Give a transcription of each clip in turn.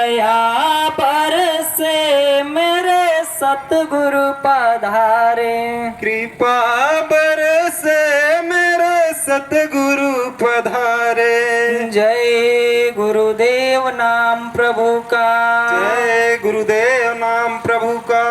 दया बरसे मेरे सतगुरु पधारे। कृपा बरसे मेरे सतगुरु पधारे। जय गुरुदेव नाम प्रभु का। जय गुरुदेव नाम प्रभु का।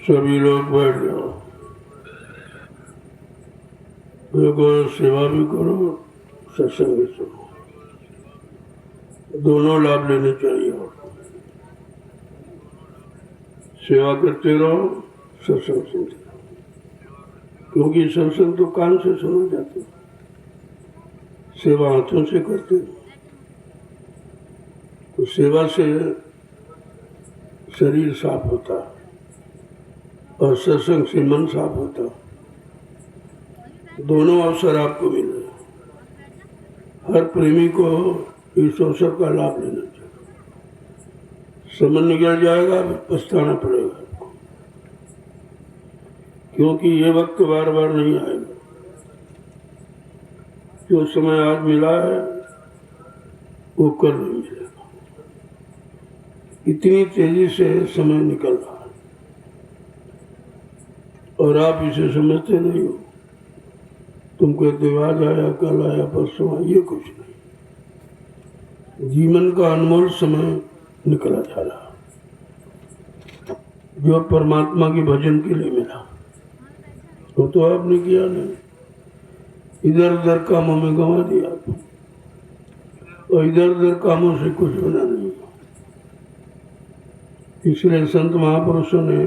सभी लोग बैठ जाओ। देखो, सेवा भी करो, सत्संग भी सुनो, दोनों लाभ लेने चाहिए। सेवा करते रहो, सत्संग सुनते रहो, क्योंकि सत्संग तो कान से सुना जाते, सेवा हाथों से करते। तो सेवा से शरीर साफ होता और सत्संग से मन साफ होता। दोनों अवसर आपको मिले। हर प्रेमी को इस अवसर का लाभ लेना चाहिए। समय निकल जाएगा, पछताना पड़ेगा आपको, क्योंकि ये वक्त बार बार नहीं आएगा। जो समय आज मिला है वो कल नहीं मिलेगा। इतनी तेजी से समय निकल रहा है और आप इसे समझते नहीं हो। तुम कहते हो आज आया, कल आया, परसों आया, ये कुछ नहीं। जीवन का अनमोल समय निकला जा रहा, जो परमात्मा के भजन के लिए मिला वो तो आपने किया नहीं, इधर उधर कामों में गंवा दिया और इधर उधर कामों से कुछ होना नहीं। इसलिए संत महापुरुषों ने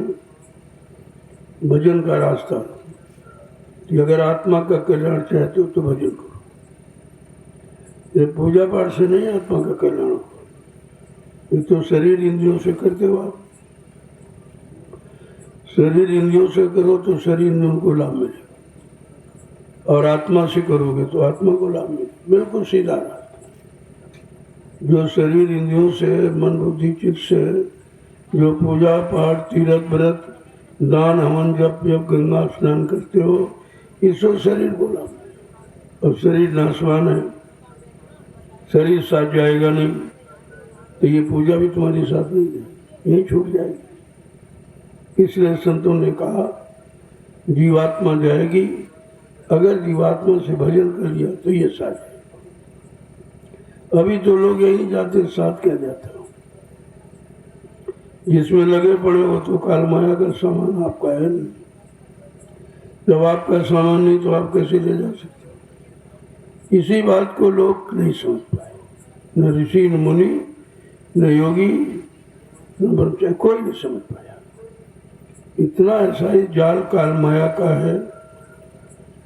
भजन का रास्ता, कि अगर आत्मा का कल्याण चाहते हो तो भजन करो। ये पूजा पाठ से नहीं आत्मा का कल्याण हो, ये तो शरीर इंद्रियों से करते हो आप। शरीर इंद्रियों से करो तो शरीर इंद्रियों को लाभ मिलेगा, और आत्मा से करोगे तो आत्मा को लाभ मिलेगा। बिल्कुल सीधा रास्ता। जो शरीर इंद्रियों से, मन बुद्धि चित्त से जो पूजा पाठ, तीर्थ व्रत, दान हवन, जप जप, गंगा स्नान करते हो, इससे शरीर को लाभ मिलेगा। और शरीर नाशवान है, शरीर साथ जाएगा नहीं, तो ये पूजा भी तुम्हारे साथ नहीं जाएगी, यही छूट जाएगी। इसलिए संतों ने कहा जीवात्मा जाएगी, अगर जीवात्मा से भजन कर लिया तो ये साथ जाएगा। अभी तो लोग यही जाते, साथ क्या जाता हो, जिसमें लगे पड़े हो तो काल माया का सामान आपका है नहीं। जब आपका सामान नहीं तो आप कैसे ले जा सकते? इसी बात को लोग नहीं समझ पाए, न ऋषि, न मुनि, न योगी, न ब्रह्मचारी, कोई नहीं समझ पाया। इतना ऐसा ही जाल काल माया का है,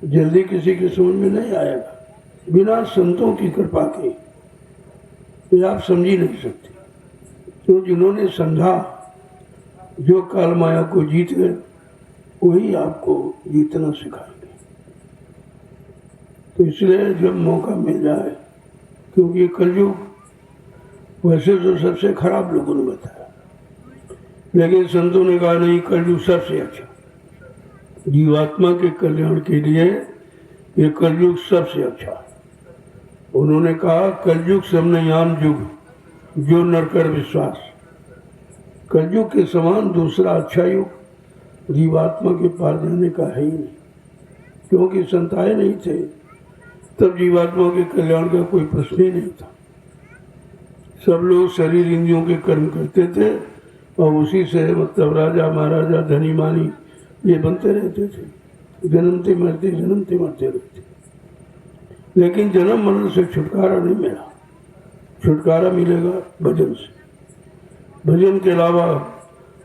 जल्दी किसी के समझ में नहीं आएगा। बिना संतों की कृपा के तो आप समझ ही नहीं सकते। तो जिन्होंने समझा, जो काल माया को जीत गए, वही आपको जीतना सिखाएंगे। तो इसलिए जब मौका मिल जाए, क्योंकि कलयुग वैसे तो सबसे खराब लोगों ने बताया, लेकिन संतों ने कहा नहीं, कलयुग सबसे अच्छा। जीवात्मा के कल्याण के लिए ये कलयुग सबसे अच्छा। उन्होंने कहा कलयुग समनयान युग, जो नर कर विश्वास। कलयुग के समान दूसरा अच्छा युग जीवात्मा के पार जाने का है ही नहीं, क्योंकि संताए नहीं थे, तब जीवात्मा के कल्याण का कोई प्रश्न ही नहीं था। सब लोग शरीर इंद्रियों के कर्म करते थे और उसी से मतलब राजा महाराजा, धनी मानी ये बनते रहते थे, जन्मते मरते, जन्मते मरते रहते। लेकिन जन्म मरण से छुटकारा नहीं मिला। छुटकारा मिलेगा भजन से। भजन के अलावा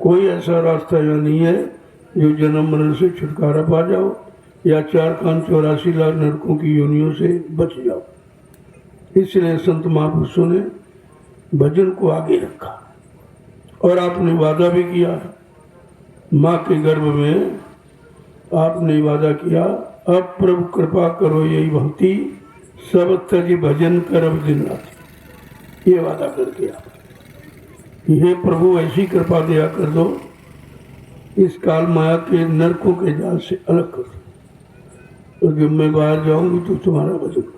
कोई ऐसा रास्ता यहाँ नहीं है जो जन्म मरण से छुटकारा पा जाओ या 4 कान 84 लाख नरकों की योनियों से बच जाओ। इसलिए संत महापुरुषों ने भजन को आगे रखा और आपने वादा भी किया। माँ के गर्भ में आपने वादा किया, अब प्रभु कृपा करो यही भक्ति, सब तज भजन करब दिन रात। ये वादा करके आप, हे प्रभु ऐसी कृपा दिया कर दो, इस काल माया के नरकों के जाल से अलग कर दो, तो जब मैं बाहर जाऊंगी तो तुम्हारा भजन करूं।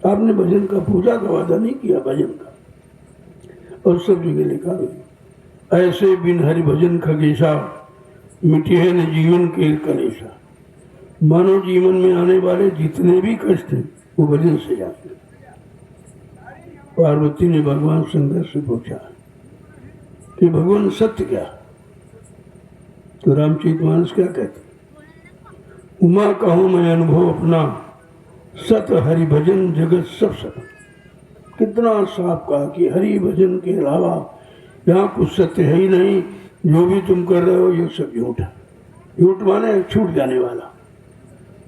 आपने भजन का, पूजा का वादा नहीं किया, भजन का। और सब जगह लिखा गया, ऐसे बिन हरि भजन खगेशा, मिटे है न जीवन के कलेशा। मानव जीवन में आने वाले जितने भी कष्ट हैं वो भजन से जाते हैं। पार्वती ने भगवान शंकर से पूछा कि भगवान सत्य क्या? तो रामचरितमानस क्या कहते? उमा कहूँ मैं अनुभव अपना, सत हरि भजन जगत सब सत। कितना साफ कहा कि हरि भजन के अलावा यहाँ कुछ सत्य है ही नहीं। जो भी तुम कर रहे हो ये सब झूठ है। झूठ माने छूट जाने वाला,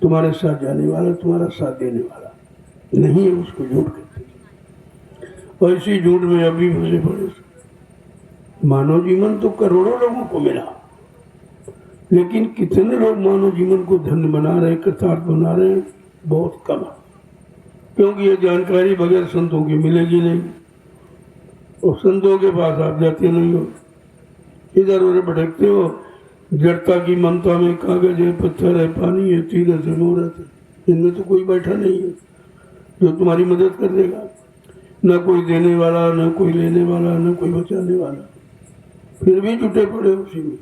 तुम्हारे साथ जाने वाला, तुम्हारा साथ देने वाला नहीं है, उसको झूठ कहते हैं। और इसी झूठ में अभी फंसे पड़े। मानव जीवन तो करोड़ों लोगों को मिला, लेकिन कितने लोग मानव जीवन को धन्य बना रहे, कृतार्थ बना रहे हैं? बहुत कम है। क्योंकि ये जानकारी बगैर संतों की मिलेगी नहीं, और संतों के पास आप जाते नहीं हो, इधर उधर भटकते हो। जड़ता की ममता में कागज है, पत्थर है, पानी है, तीरथ है, मुहूर्त है, इनमें तो कोई बैठा नहीं है जो तुम्हारी मदद कर देगा। न कोई देने वाला, न कोई लेने वाला, न कोई बचाने वाला, फिर भी जुटे पड़े उसी में।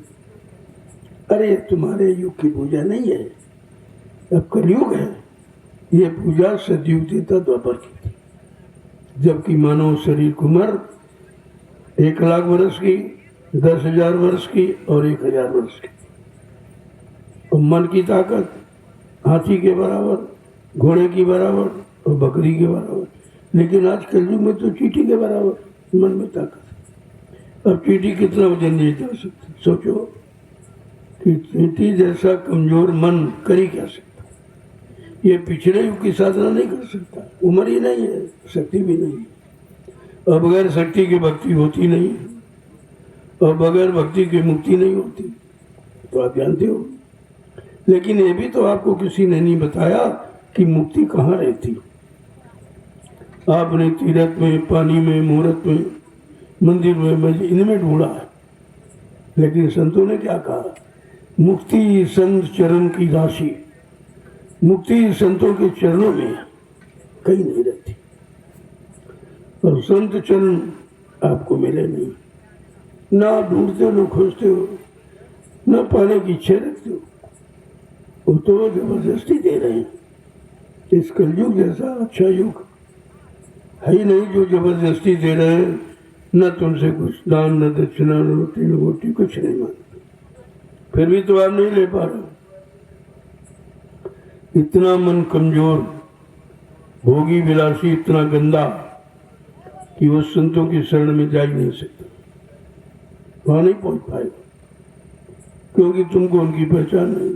अरे तुम्हारे युग की पूजा नहीं है, अब कलयुग है। ये पूजा सतयुग देता द्वापर की थी, जबकि मानव शरीर की उम्र 1,00,000 वर्ष की, 10,000 वर्ष की और 1,000 वर्ष की। और मन की ताकत हाथी के बराबर, घोड़े की बराबर और बकरी के बराबर। लेकिन आज कलयुग में तो चींटी के बराबर मन में ताकत। अब चींटी कितना वजन ले जा सकती? सोचो कि चींटी जैसा कमजोर मन कर ही क्या सकता? ये पिछले युग की साधना नहीं कर सकता, उम्र ही नहीं है, शक्ति भी नहीं है। और बगैर शक्ति की भक्ति होती नहीं है, और बगैर भक्ति की मुक्ति नहीं होती, तो आप जानते हो। लेकिन ये भी तो आपको किसी ने नहीं बताया कि मुक्ति कहाँ रहती। आपने तीर्थ में, पानी में, मुहूर्त में, मंदिर में, इनमें ढूंढा है। लेकिन संतों ने क्या कहा? मुक्ति संत चरण की राशि। मुक्ति संतों के चरणों में है, कहीं नहीं रहती। और संत चरण आपको मिले नहीं, ना ढूंढते हो, ना खोजते हो, ना पाने की इच्छा रखते हो। वो तो जबरदस्ती दे रहे हैं। इस कलयुग जैसा अच्छा युग है ही नहीं जो जबरदस्ती दे रहे हैं। न तुमसे कुछ दान, न दक्षिणा, न रोटी, न बोटी, कुछ नहीं मांगते, फिर भी तो आप नहीं ले पा रहे। इतना मन कमजोर, भोगी विलासी, इतना गंदा कि वो संतों की शरण में जा ही नहीं सकता, वहां नहीं पहुंच पाएगा, क्योंकि तुमको उनकी पहचान नहीं।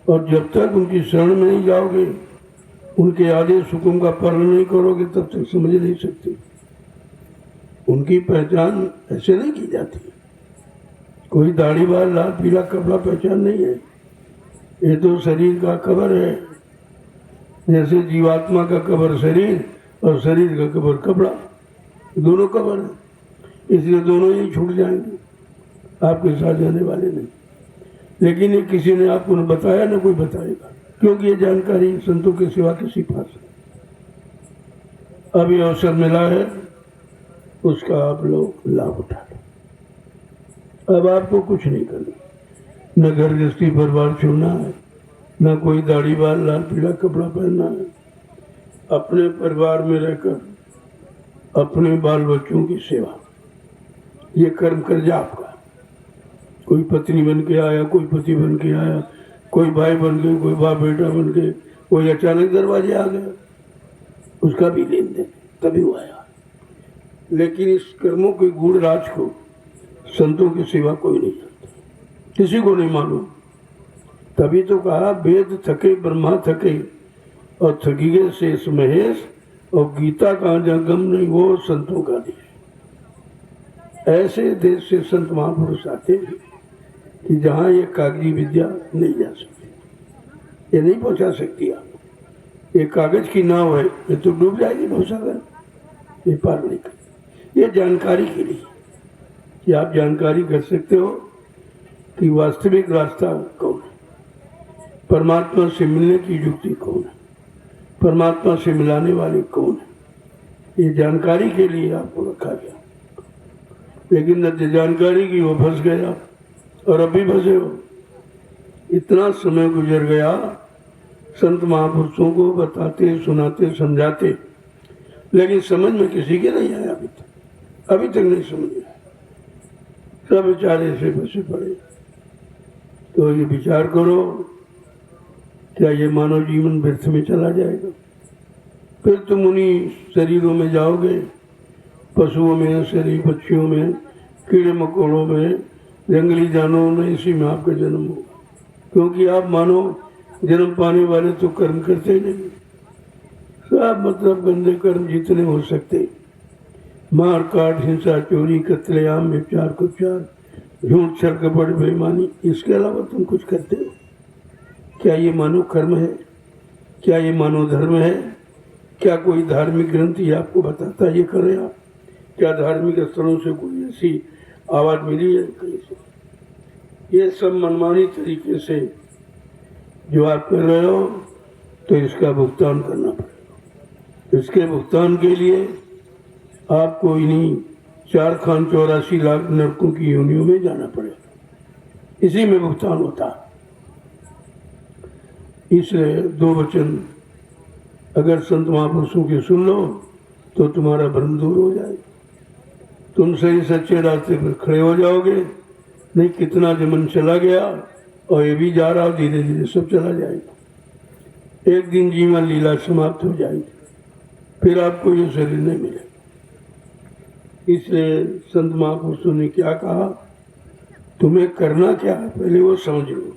और जब तक उनकी शरण में नहीं जाओगे, उनके आदेश हुक्म का पालन नहीं करोगे, तब तक समझ नहीं सकते। उनकी पहचान ऐसे नहीं की जाती। कोई दाढ़ी बाल, लाल पीला कपड़ा पहचान नहीं है। ये तो शरीर का कवर है। जैसे जीवात्मा का कवर शरीर और शरीर का कवर कपड़ा, दोनों कवर है। इसलिए दोनों ही छूट जाएंगे, आपके साथ जाने वाले नहीं। लेकिन ये किसी ने आपको न बताया, न कोई बताएगा, क्योंकि ये जानकारी संतों के सिवा किसी पास है। अभी अवसर मिला है, उसका आप लोग लाभ उठा लो। अब आपको कुछ नहीं करना, न घर गृहस्थी परिवार छोड़ना है, न कोई दाढ़ी बाल, लाल पीला कपड़ा पहनना है। अपने परिवार में रहकर अपने बाल बच्चों की सेवा, ये कर्म कर जा आपका। कोई पत्नी बन के आया, कोई पति बन के आया, कोई भाई बन गए, कोई बाप बेटा बन गए, कोई अचानक दरवाजे आ गया, उसका भी लेन देन तभी वो आया। लेकिन इस कर्मों के गूढ़ राज को संतों की सेवा कोई नहीं जानता, किसी को नहीं मालूम। तभी तो कहा वेद थके ब्रह्मा थके और थकी गए शेष महेश, और गीता का जहाँ गम नहीं वो संतों का देश। ऐसे देश से संत महापुरुष आते हैं कि जहाँ ये कागजी विद्या नहीं जा सकती, ये नहीं पहुँचा सकती। आप ये कागज की नाव है, ये तो डूब जाएगी भवसागर, ये पार नहीं कर। ये जानकारी के लिए कि आप जानकारी कर सकते हो कि वास्तविक रास्ता कौन है, परमात्मा से मिलने की युक्ति कौन है, परमात्मा से मिलाने वाले कौन है। ये जानकारी के लिए आपको रखा गया। लेकिन न जानकारी की वो फंस गया, और अभी फंसे हो। इतना समय गुजर गया संत महापुरुषों को बताते, सुनाते, समझाते, लेकिन समझ में किसी के नहीं आया। अभी तक नहीं समझ आया। सब बेचारे से फंसे पड़े। तो ये विचार करो, क्या ये मानव जीवन व्यर्थ में चला जाएगा? फिर तुम उन्हीं शरीरों में जाओगे, पशुओं में, शरीर पक्षियों में, कीड़े मकोड़ों में, जंगली जानवरों में, इसी में आपका जन्म होगा। क्योंकि आप मानो जन्म पाने वाले तो कर्म करते ही नहीं, सब मतलब गंदे कर्म जितने हो सकते, मार काट, हिंसा, चोरी, कत्लेआम, व्यभिचार, कुचार, झूठ, छल, कपट, बेईमानी, इसके अलावा तुम कुछ करते हो? क्या ये मानव कर्म है? क्या ये मानव धर्म है? क्या कोई धार्मिक ग्रंथ ये आपको बताता है ये करें आप? क्या धार्मिक स्थलों से कोई ऐसी आवाज मिली है कहीं से? ये सब मनमानी तरीके से जो आप कर रहे हो, तो इसका भुगतान करना पड़ेगा। इसके भुगतान के लिए आपको इन्हीं 4,84 लाख नरकों की योनियों में जाना पड़ेगा। इसी में भुगतान होता है। इसलिए 2 वचन अगर संत महापुरुषों के सुन लो तो तुम्हारा भ्रम दूर हो जाएगा, तुम सही सच्चे रास्ते पर खड़े हो जाओगे। नहीं कितना जमन चला गया और ये भी जा रहा, धीरे धीरे सब चला जाएगा। एक दिन जीवन लीला समाप्त हो जाएगी, फिर आपको ये शरीर नहीं मिलेगा। इसलिए संत महापुरुषों ने क्या कहा, तुम्हें करना क्या है पहले वो समझ लो।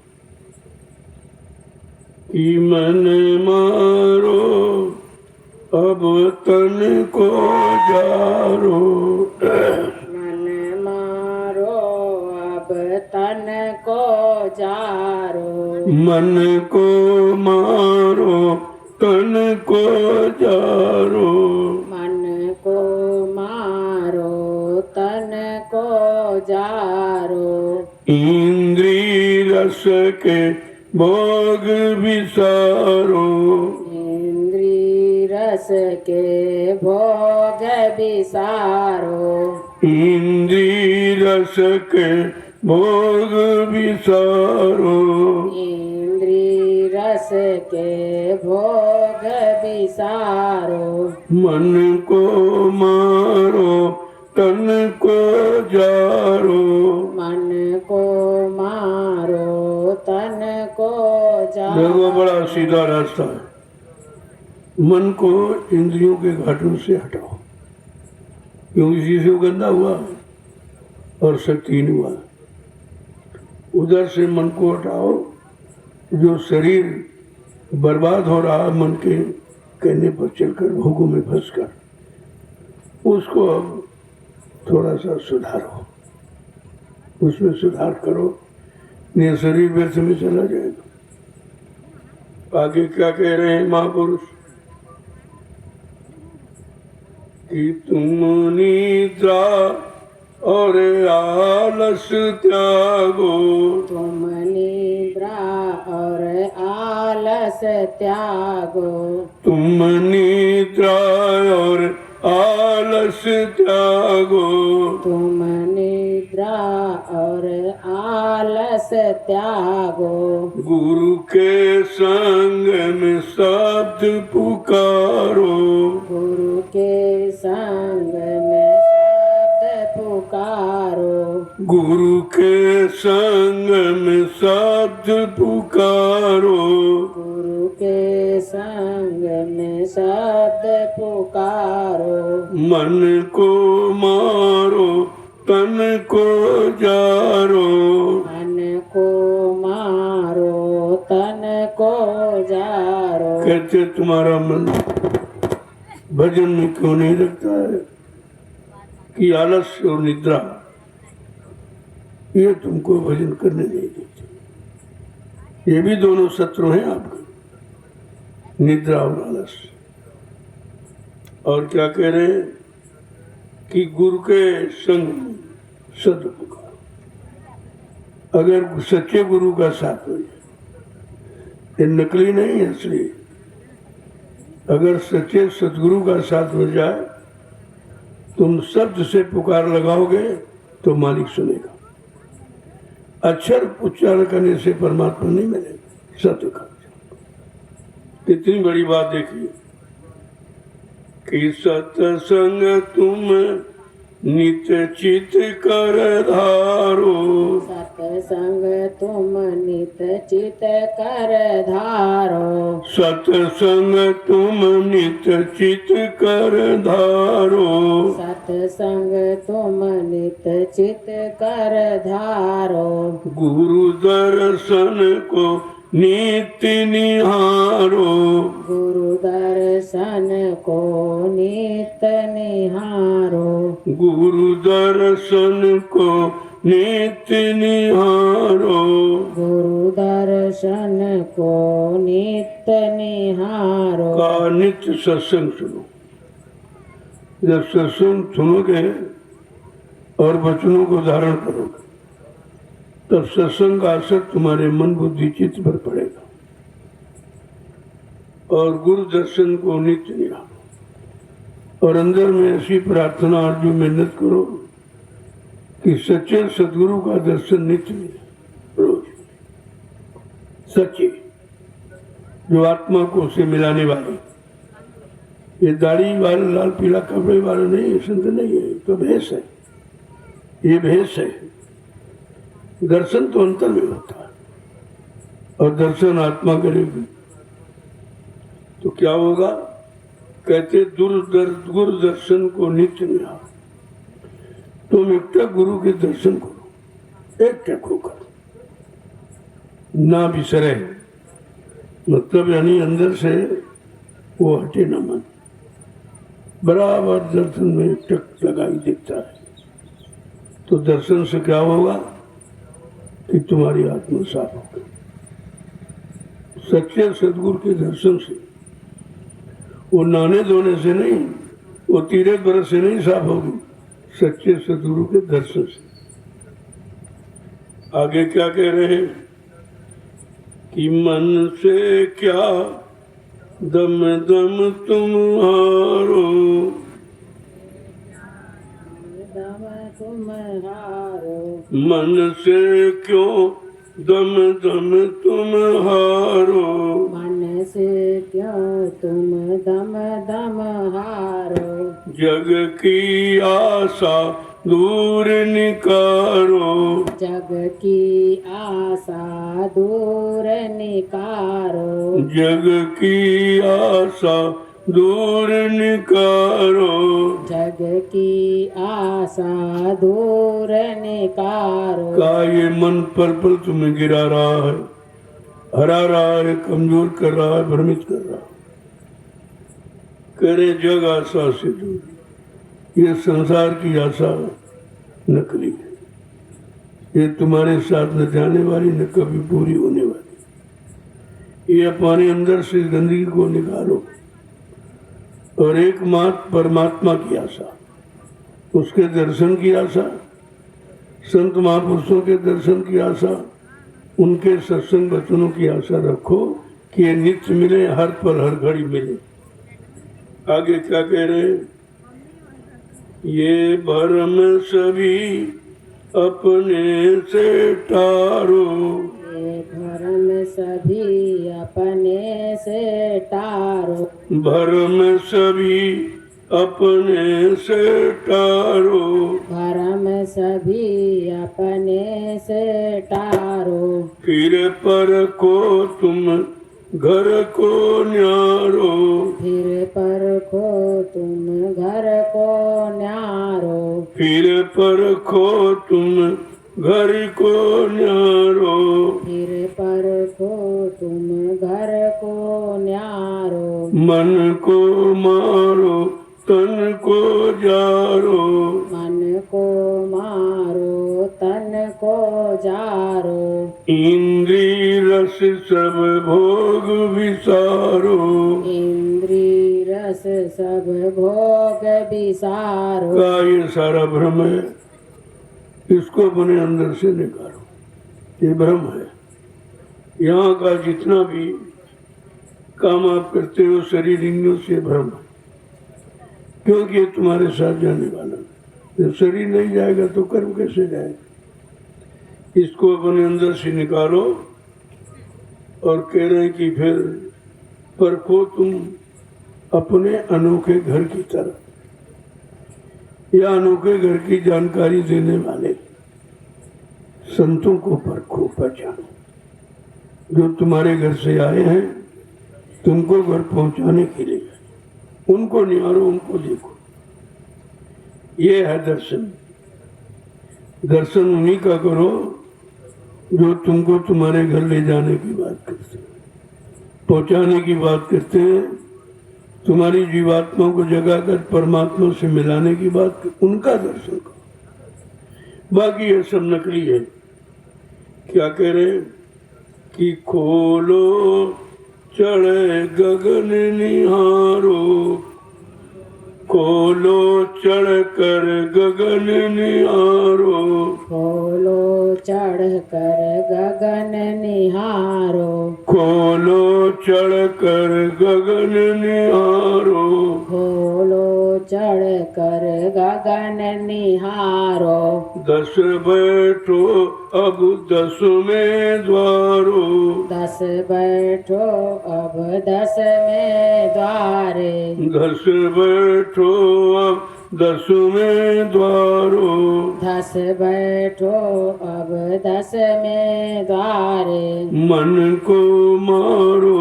कि मन मारो अब तन को जारो, मन मारो अब तन को जारो, मन को मारो तन को जारो, मन को मारो तन को जारो, इंद्री रस के भोग विसारो, इंद्री रस के भोग विसारो, इंद्री रस के भोग विसारो, इंद्री रस के भोग विसारो, मन को मारो तन को जारो, मन को मारो तन को जारो। देखो बड़ा सीधा रास्ता है। मन को इंद्रियों के घाटों से हटाओ, क्योंकि इसी से वो गंदा हुआ और शक्तिहीन हुआ। उधर से मन को हटाओ, जो शरीर बर्बाद हो रहा मन के कहने पर चलकर, भोगों में फंसकर, उसको अब थोड़ा सा सुधारो, उसमें सुधार करो, नहीं शरीर व्यर्थ में चला जाएगा। आगे क्या कह रहे हैं महापुरुष, कि तुम निद्रा और आलस त्यागो, तुम निद्रा और आलस त्यागो, तुम निद्रा और आलस त्यागो, तुम निद्रा और आलस त्यागो, गुरु के संग में शब्द पुकारो, गुरु के संग में शब्द पुकारो, गुरु के संग में शब्द पुकारो, गुरु के संग में शब्द पुकारो, मन को मारो तन को जारो, मन को मारो तन को जारो। कहते तुम्हारा मन भजन में क्यों नहीं लगता है? कि आलस्य और निद्रा ये तुमको भजन करने नहीं देते। ये भी दोनों शत्रु हैं आपके, निद्रा और आलस्य। और क्या कह रहे हैं कि गुरु के संग में सद पुकारो। अगर सच्चे गुरु का साथ हो जाए, ये नकली नहीं है, असली। अगर सच्चे सदगुरु का साथ हो जाए, तुम शब्द से पुकार लगाओगे तो मालिक सुनेगा। अक्षर उच्चारण करने से परमात्मा नहीं मिलेगा, सत्य का। कितनी बड़ी बात देखिए कि सत्संग तुम नित्य चित कर धारो। सत्संग तुम नित चित कर धारो। सत्संग तुम नित चित कर धारो। सत्संग तुम नित चित कर धारो। गुरु दर्शन को नित्य निहारो। गुरु दर्शन को नित निहारो। गुरु दर्शन को नित्य निहारो। गुरु दर्शन को नित निहारो। का नित्य सत्संग सुनो। जब सत्संग सुनोगे और वचनों को धारण करोगे तब सत्संग का असर तुम्हारे मन बुद्धि चित्त पर पड़ेगा। और गुरु दर्शन को नित्य निहारो। और अंदर में ऐसी प्रार्थना और जो मेहनत करो कि सच्चे सदगुरु का दर्शन नित्य मिले रोज। सच्चे जो आत्मा को उसे मिलाने वाले। ये दाढ़ी वाले लाल पीला कपड़े वाले नहीं, संत नहीं है, तो भेष है। ये भेष है। दर्शन तो अंतर में होता है और दर्शन आत्मा करेगी तो क्या होगा? कहते गुरु दर्शन को नित्य निहारो। तुम एकटक गुरु के दर्शन करो, एकटक होकर ना बिसरे। मतलब यानी अंदर से वो हटे न मन, बराबर दर्शन में एकटक लगाई दिखता है। तो दर्शन से क्या होगा कि तुम्हारी आत्मा साफ होगी। सच्चे सदगुरु के दर्शन से, वो नहाने धोने से नहीं, वो तीरे बरस से नहीं साफ होगी, सच्चे सदगुरु के दर्शन से। आगे क्या कह रहे हैं कि मन से क्या दम दम तुम्हारो। दम तुम हारो। मन से क्यों दम दम तुम हारो। मन से क्यों तुम दम दम हारो। जग की आशा दूर निकारो। जग की आशा दूर निकारो। जग की आशा दूर निकारो। जग की आशा दूर निकारो। का ये मन पल पल तुम्हें गिरा रहा है, हरा रहा है, कमजोर कर रहा है, भ्रमित कर रहा है। करे जग आशा से दूर। ये संसार की आशा नकली है, ये तुम्हारे साथ न जाने वाली न कभी पूरी होने वाली। ये अपने अंदर से गंदगी को निकालो और एकमात्र परमात्मा की आशा, उसके दर्शन की आशा, संत महापुरुषों के दर्शन की आशा, उनके सत्संग वचनों की आशा रखो कि ये नित्य मिले, हर पल हर घड़ी मिले। आगे क्या कह रहे हैं? ये भरम सभी अपने से टारो। ये भरम सभी अपने से टारो। भरम सभी अपने से टारो। भरम सभी अपने से टारो। फिर पर को तुम घर को न्यारो। फिर पर को तुम घर को न्यारो। फिर पर को तुम घर को न्यारो। फिर पर को तुम घर को न्यारो। मन को मारो तन को जारो। मन को मारो तन को जारो। इंद्री रस सब भोग विसारो। इंद्री रस सब भोग विसारो। का ये सारा भ्रम है, इसको अपने अंदर से निकालो। ये भ्रम है। यहाँ का जितना भी काम आप करते हो शरीर इंद्रियों से भ्रम है, क्योंकि ये तुम्हारे साथ जाने वाला है। जब शरीर नहीं जाएगा तो कर्म कैसे जाएगा? इसको अपने अंदर से निकालो। और कह रहे हैं कि फिर परखो तुम अपने अनोखे घर की तरह। या अनोखे घर की जानकारी देने वाले संतों को परखो, पहचानो। जो तुम्हारे घर से आए हैं, तुमको घर पहुंचाने के लिए, उनको निहारो, उनको देखो। ये है दर्शन। दर्शन उन्हीं का करो जो तुमको तुम्हारे घर ले जाने की बात करते हैं, पहुंचाने की बात करते हैं, तुम्हारी जीवात्मा को जगाकर परमात्मा से मिलाने की बात करते, उनका दर्शन करो। बाकी ये सब नकली है। क्या कह रहे कि खोलो चढ़े गगन निहारो, खोलो चढ़ कर गगन निहारो, खोलो चढ़ कर गगन निहारो, खोलो चढ़ कर गगन निहारो, खोलो चढ़ कर गगन निहारो। 10 बैठो अब 10वें द्वारो, 10 बैठो अब 10वें द्वारे, 10 बैठो अब 10वें द्वारो, 10 बैठो अब 10वें द्वारे। मन को मारो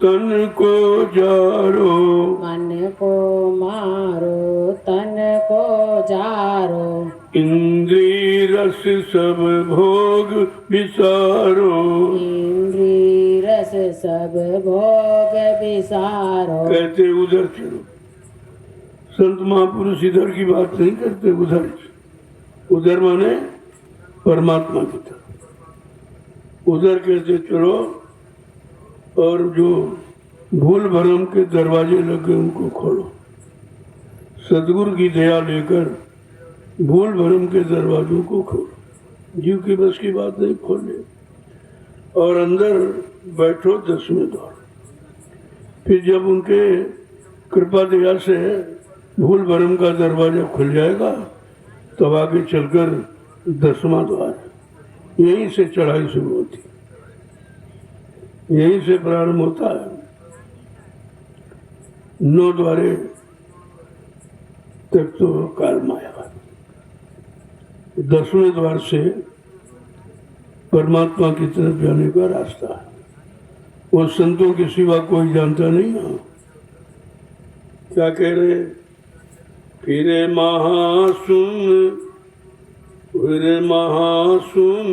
तन को जारो, मन को मारो तन को जारो, इंद्री रस सब भोग विसारो, इंद्री रस सब भोग विसारो। कहते उधर चलो। संत महापुरुष इधर की बात नहीं करते, उधर। उधर माने परमात्मा की तरफ। उधर कहते चलो, और जो भूल भरम के दरवाजे लगे उनको खोलो। सदगुरु की दया लेकर भूल भरम के दरवाजों को खोलो। जीव की बस की बात नहीं, खोले। और अंदर बैठो 10वें द्वार। फिर जब उनके कृपा दया से भूल भरम का दरवाजा खुल जाएगा, तब आगे चलकर 10वां द्वार, यहीं से चढ़ाई शुरू होती, यहीं से प्रारंभ होता है। 9 द्वारे तक तो काल माया, 10वें द्वार से परमात्मा की तरफ जाने का रास्ता है। वो संतों के सिवा कोई जानता नहीं है। क्या कह रहे, फिरे महासुन, फिरे महासुन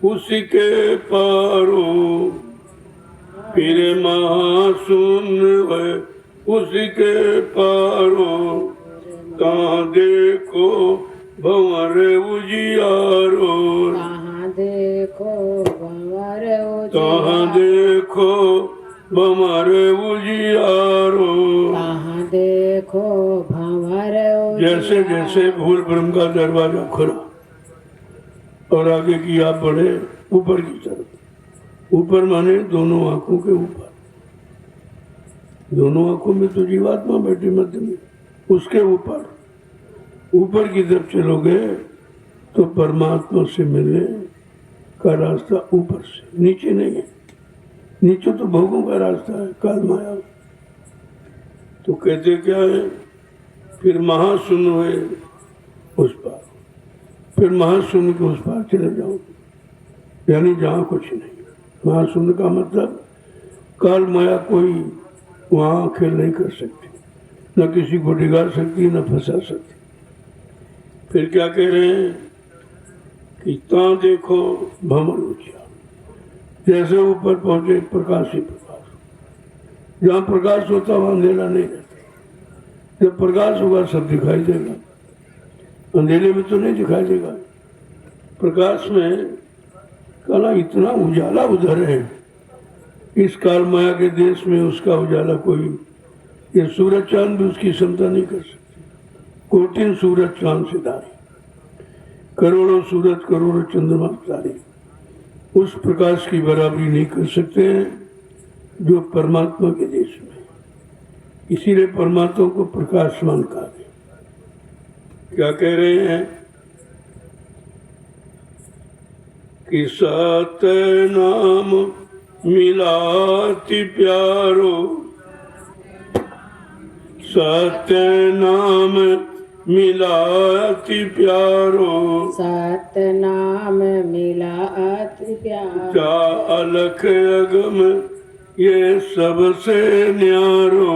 उसके पारो, फिरे महासुन उसके पारो, कहाँ देखो भंवर उजियारो, कहाँ देखो भंवर कहाँ उजियारो, देखो भंवर उजियारो। कहाँ देखो भंवर जैसे उजियारो। जैसे भूल भ्रम का दरवाजा खुला और आगे की आप बढ़े ऊपर की तरफ। ऊपर माने दोनों आंखों के ऊपर। दोनों आंखों में तो जीवात्मा बैठी मध्य में, उसके ऊपर ऊपर की तरफ चलोगे तो परमात्मा से मिलने का रास्ता ऊपर से, नीचे नहीं है। नीचे तो भोगों का रास्ता है, काल माया। तो कहते क्या है, फिर महाशून्य हुए उस पार, फिर महाशून्य के उस पार चले जाओ, यानी जहाँ कुछ नहीं। महाशून्य का मतलब काल माया कोई वहाँ खेल नहीं कर सकती, न किसी को डिगा सकती, न फंसा सकती। फिर क्या कह रहे हैं कि ता देखो भंवर उजियारो। जैसे ऊपर पहुंचे प्रकाश ही प्रकाश। जहाँ प्रकाश होता वहाँ अंधेरा नहीं रहता। जब प्रकाश होगा सब दिखाई देगा, अंधेरे में तो नहीं दिखाई देगा। प्रकाश में कहना इतना उजाला उधर है, इस काल माया के देश में उसका उजाला कोई, ये सूरज चांद भी उसकी क्षमता नहीं कर सकती। कोटिन सूरज चांद सितारे, करोड़ों सूरज करोड़ों चंद्रमा तारे उस प्रकाश की बराबरी नहीं कर सकते हैं जो परमात्मा के देश में। इसीलिए परमात्मा को प्रकाशमान कहा गया। क्या कह रहे हैं कि सत नाम मिलाति प्यारो, सत्य नाम मिला अति प्यारो, सतनाम मिला अति प्यारो, जा अलख अगम ये सबसे न्यारो,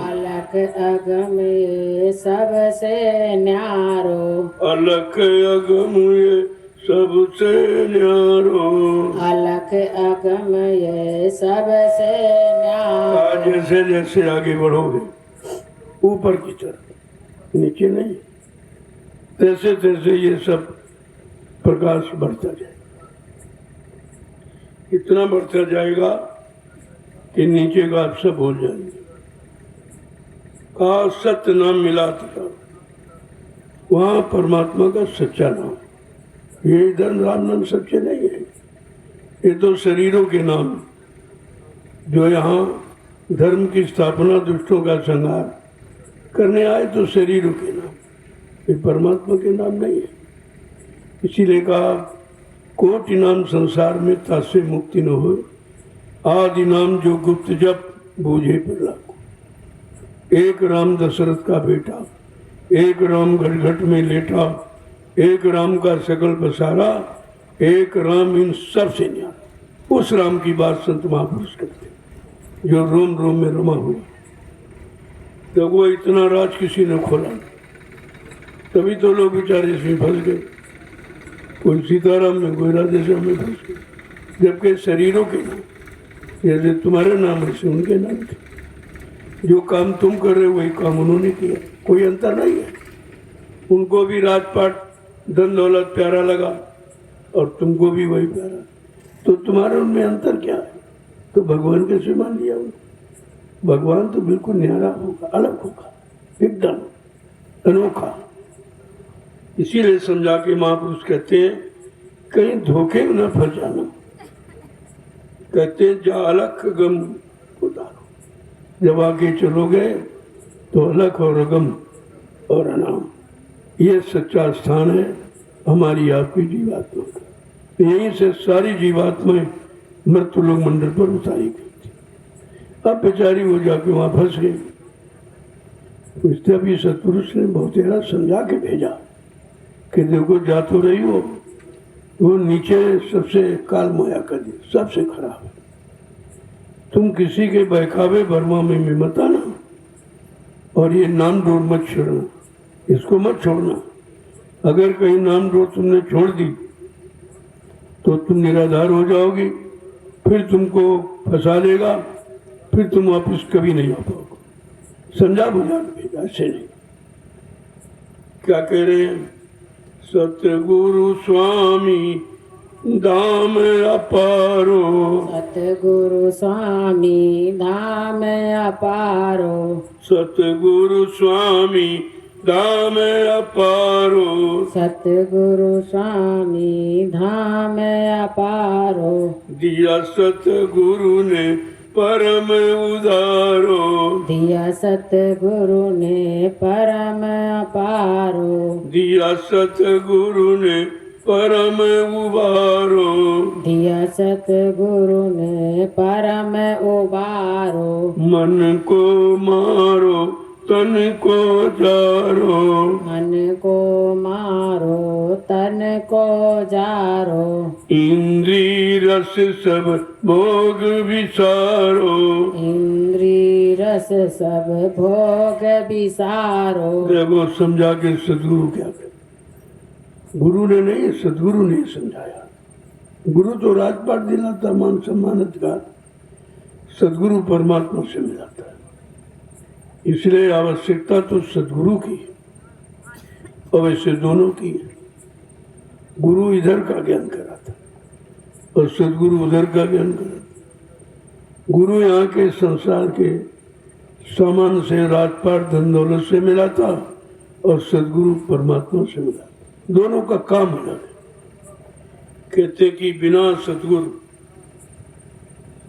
अलख अगम ये सबसे न्यारो, अलख अगम ये सबसे न्यारो। अलख अगम ये सबसे न्यारो। आज जैसे जैसे आगे बढ़ोगे ऊपर की तरफ, नीचे नहीं, तैसे तैसे ये सब प्रकाश बढ़ता जाएगा, इतना बढ़ता जाएगा कि नीचे का आप सब भूल जाएंगे। कहा सत्य नाम मिला था, वहां परमात्मा का सच्चा नाम। ये इधर राम नाम सच्चे नहीं है, ये तो शरीरों के नाम, जो यहाँ धर्म की स्थापना, दुष्टों का संहार करने आए तो शरीरों के नाम, ये परमात्मा के नाम नहीं है। इसीलिए कहा कोटि नाम संसार में तासे मुक्ति न हो, आदि नाम जो गुप्त जप बूझे पर लाखों। एक राम दशरथ का बेटा, एक राम घट में लेटा, एक राम का सकल पसारा, एक राम इन सब से न्यारा। उस राम की बात संत महापुरुष करते, जो रोम रोम में रमा हुआ। तो वो इतना राज किसी ने खोला नहीं, तभी तो लोग बेचारे इसमें फंस गए। कोई सीताराम में, कोई राधेश्याम में फंस गए, जबकि शरीरों के नाम, जैसे तुम्हारे नाम ऐसे उनके नाम थे। जो काम तुम कर रहे हो वही काम उन्होंने किया, कोई अंतर नहीं है। उनको भी राजपाट धन दौलत प्यारा लगा और तुमको भी वही प्यारा, तो तुम्हारे उनमें अंतर क्या है? तो भगवान कैसे मान लिया उनको? भगवान तो बिल्कुल न्यारा होगा, अलग होगा, एकदम अनोखा। इसीलिए समझा के महापुरुष कहते हैं कहीं धोखे में न फंस जाना। कहते हैं जा अलख गम उतारो, जब आगे चलोगे तो अलख और अगम और अनाम, ये सच्चा स्थान है हमारी आपकी जीवात्मा का। यहीं से सारी जीवात्माएं मृत्यु लोक मंडल पर उतारी गई थी। अब बेचारी वो जाके वहां फंस गई। इसलिए अभी सतपुरुष ने बहुत हेरा समझा के भेजा कि देखो जा तो रही हो, वो नीचे सबसे काल माया कर दी, सबसे खराब है। तुम किसी के बहकावे बर्मा में मत आना, और ये नाम डोर मत छोड़ना, इसको मत छोड़ना। अगर कहीं नाम डोर तुमने छोड़ दी तो तुम निराधार हो जाओगी, फिर तुमको फंसा लेगा, फिर तुम वापस कभी नहीं आ पाओगे। समझा बुझा भेजा, ऐसे नहीं। क्या कह रहे हैं? सतगुरु स्वामी धाम अपारो, सतगुरु स्वामी धाम अपारो, सतगुरु स्वामी धाम अपारो, सतगुरु स्वामी धाम अपारो, दिया सतगुरु ने परम उदारो, दिया सतगुरु ने परम अपारो, दिया सतगुरु ने परम उबारो, दिया सतगुरु ने परम उबारो, मन को मारो तन को जारो, मन को मारो तन को जारो, इंद्री रस सब भोग विसारो, इंद्री रस सब भोग विसारो। देखो समझा के सदगुरु क्या करे? गुरु ने नहीं, सदगुरु ने समझाया। गुरु तो राजपाट दिलाता, मान सम्मान अधिकार, सदगुरु परमात्मा से मिलाता है। इसलिए आवश्यकता तो सदगुरु की है और वैसे दोनों की है। गुरु इधर का ज्ञान कराता और सदगुरु उधर का ज्ञान कराता। गुरु यहाँ के संसार के सामान से, राजपाट धन दौलत से मिलाता और सदगुरु परमात्मा से मिलाता। दोनों का काम अलग है। कहते कि बिना सदगुरु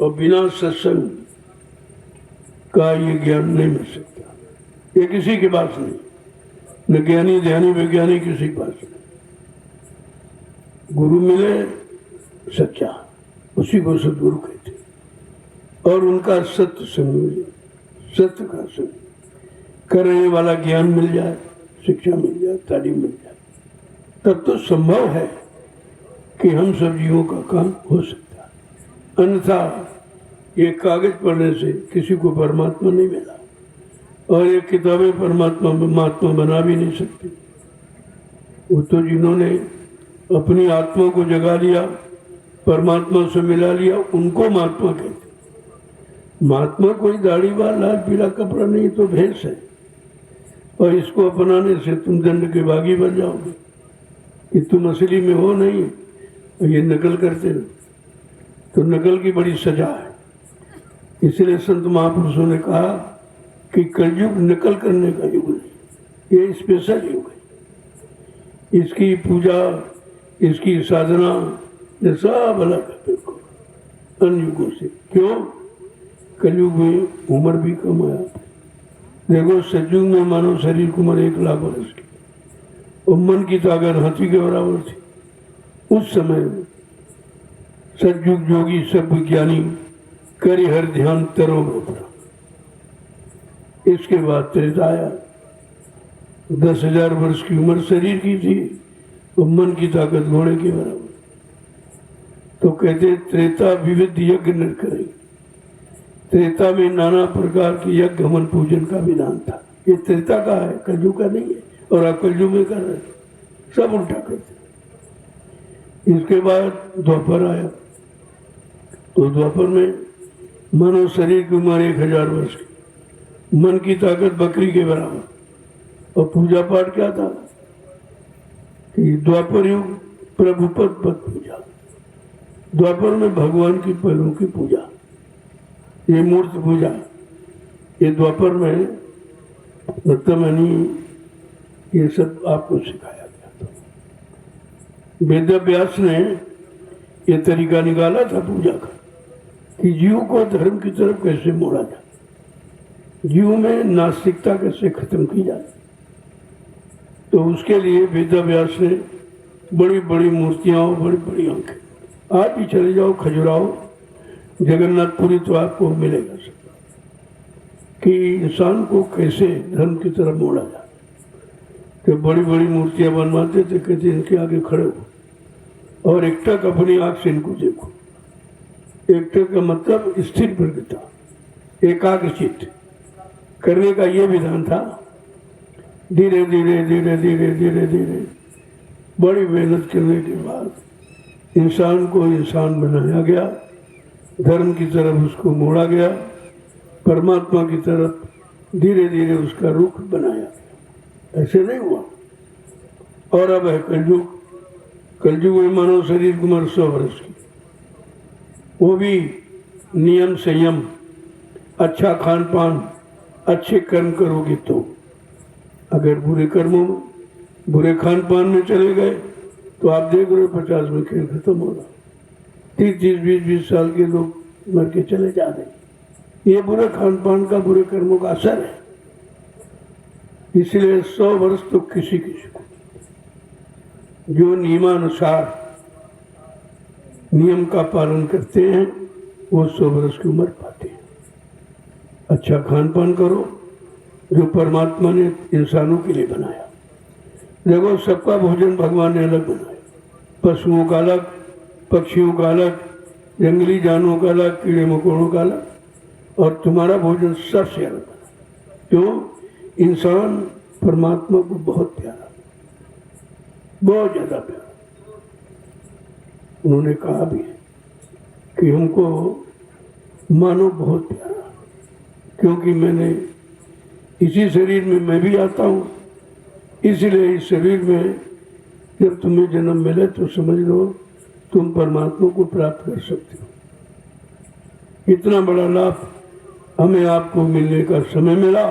और बिना सत्संग का ये ज्ञान नहीं मिल सकता। ये किसी के पास नहीं, न ज्ञानी ध्यानी वैज्ञानिक किसी के पास नहीं। गुरु मिले सच्चा, उसी को सदगुरु कहते, और उनका सत्य संग मिले, सत्य का संग करने वाला ज्ञान मिल जाए, शिक्षा मिल जाए, तालीम मिल जाए, तब तो संभव है कि हम सब जीवों का काम हो सकता है। अन्यथा ये कागज पढ़ने से किसी को परमात्मा नहीं मिला, और ये किताबें परमात्मा महात्मा बना भी नहीं सकती। वो तो जिन्होंने अपनी आत्मा को जगा लिया, परमात्मा से मिला लिया, उनको महात्मा कहते। महात्मा कोई दाढ़ी बाल लाल पीला कपड़ा नहीं तो भेष है, और इसको अपनाने से तुम दंड के बागी बन जाओगे कि तुम असली में हो नहीं, और ये नकल करते हो। तो नकल की बड़ी सजा है। इसलिए संत महापुरुषों ने कहा कि कलयुग नकल करने का युग नहीं, ये स्पेशल युग है। इसकी पूजा, इसकी साधना ये सब अलग है बिल्कुल अन्य युगों से। क्यों? कलयुग में उम्र भी कम है। देखो सतयुग में मानव शरीर की उम्र 1 लाख वर्ष की, और मन की ताकत हाथी के बराबर थी। उस समय सतयुग जोगी सब विज्ञानी करी हर ध्यान तरो गोपरा। इसके बाद त्रेता आया, 10,000 वर्ष की उम्र शरीर की थी, और मन की ताकत घोड़े के बराबर। तो कहते त्रेता विविध यज्ञ नर करे। त्रेता में नाना प्रकार के यज्ञ हवन पूजन का विधान था। ये त्रेता का है, कलयुग का नहीं है। और आप कलयुग में कर रहे, सब उल्टा करते। इसके बाद द्वापर आया, तो द्वापर में मानव शरीर की उम्र 1,000 वर्ष की, मन की ताकत बकरी के बराबर, और पूजा पाठ क्या था कि द्वापर युग प्रभुपद पद पूजा। द्वापर में भगवान की पैरों की पूजा, ये मूर्ति पूजा, ये द्वापर में मतलब ये सब आपको सिखाया गया था। वेद व्यास ने ये तरीका निकाला था पूजा का कि जीव को धर्म की तरफ कैसे मोड़ा जाए, जीव में नास्तिकता कैसे खत्म की जाए। तो उसके लिए वेद व्यास ने बड़ी बड़ी मूर्तियां और बड़ी बड़ी आंखें, आप ही चले जाओ खजुराहो जगन्नाथपुरी तो आपको मिलेगा सब, कि इंसान को कैसे धर्म की तरफ मोड़ा जाए। तो बड़ी बड़ी मूर्तियां बनवाते थे, कहते इनके आगे खड़े हो और एकटक अपनी आंख से इनको देखो। एकटक का मतलब स्थिर प्रज्ञता, एकाग्रचित करने का ये विधान था। धीरे धीरे धीरे धीरे धीरे धीरे बड़ी मेहनत करने के बाद इंसान को इंसान बनाया गया, धर्म की तरफ उसको मोड़ा गया, परमात्मा की तरफ धीरे धीरे उसका रुख बनाया गया। ऐसे नहीं हुआ। और अब है कलयुग। कलयुग में मानव शरीर की उम्र 100 वर्ष की, वो भी नियम संयम, अच्छा खान पान, अच्छे कर्म करोगे तो। अगर बुरे कर्मों में, बुरे खान पान में चले गए तो आप देख रहे हो 50 में खेल खत्म हो रहा। 30-30, 20-20 साल के लोग मर के चले जा रहे। ये बुरे खान पान का, बुरे कर्मों का असर है। इसलिए 100 वर्ष तो किसी किसी को जो नियमानुसार नियम का पालन करते हैं वो 100 वर्ष की उम्र पाते हैं। अच्छा खान पान करो जो परमात्मा ने इंसानों के लिए बनाया। देखो सबका भोजन भगवान ने अलग बनाया, पशुओं का अलग, पक्षियों का अलग, जंगली जानवरों का अलग, कीड़े मकोड़ों का अलग, और तुम्हारा भोजन सबसे अलग बना। क्यों? इंसान परमात्मा को बहुत प्यारा, बहुत ज्यादा प्यारा। उन्होंने कहा भी है कि हमको मानो बहुत प्यारा, क्योंकि मैंने इसी शरीर में मैं भी आता हूँ, इसलिए इस शरीर में जब तुम्हें जन्म मिले तो समझ लो तुम परमात्मा को प्राप्त कर सकते हो। इतना बड़ा लाभ हमें आपको मिलने का समय मिला,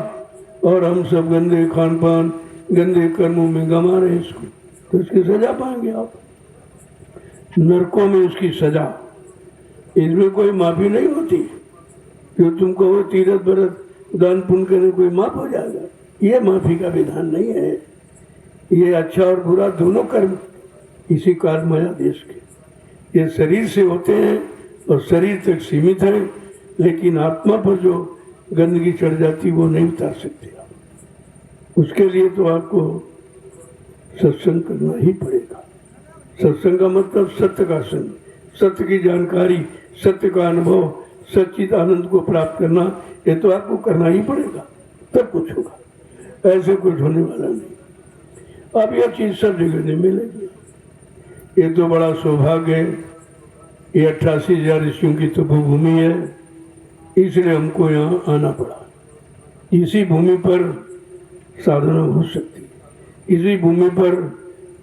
और हम सब गंदे खान पान, गंदे कर्मों में गंवा रहे इसको, तो इसकी सजा पाएंगे आप। नरकों में इसकी सजा, इसमें कोई माफी नहीं होती। जो तुमको वो तीरथ व्रत दान पुण्य करने कोई माफ हो जाएगा, ये माफी का विधान नहीं है। ये अच्छा और बुरा दोनों कर्म इसी काल माया देश के, ये शरीर से होते हैं और शरीर तक सीमित है, लेकिन आत्मा पर जो गंदगी चढ़ जाती वो नहीं उतार सकते आप। उसके लिए तो आपको सत्संग करना ही पड़ेगा। सत्संग का मतलब सत्य का संग, सत्य की जानकारी, सत्य का अनुभव, सच्चित आनंद को प्राप्त करना, ये तो आपको करना ही पड़ेगा, तब कुछ होगा। ऐसे कुछ होने वाला नहीं। अब यह चीज सब जगह नहीं मिलेगी। ये तो बड़ा सौभाग्य है। ये 88,000 ऋषियों की तपोभूमि है, इसलिए हमको यहाँ आना पड़ा। इसी भूमि पर साधना हो सकती है, इसी भूमि पर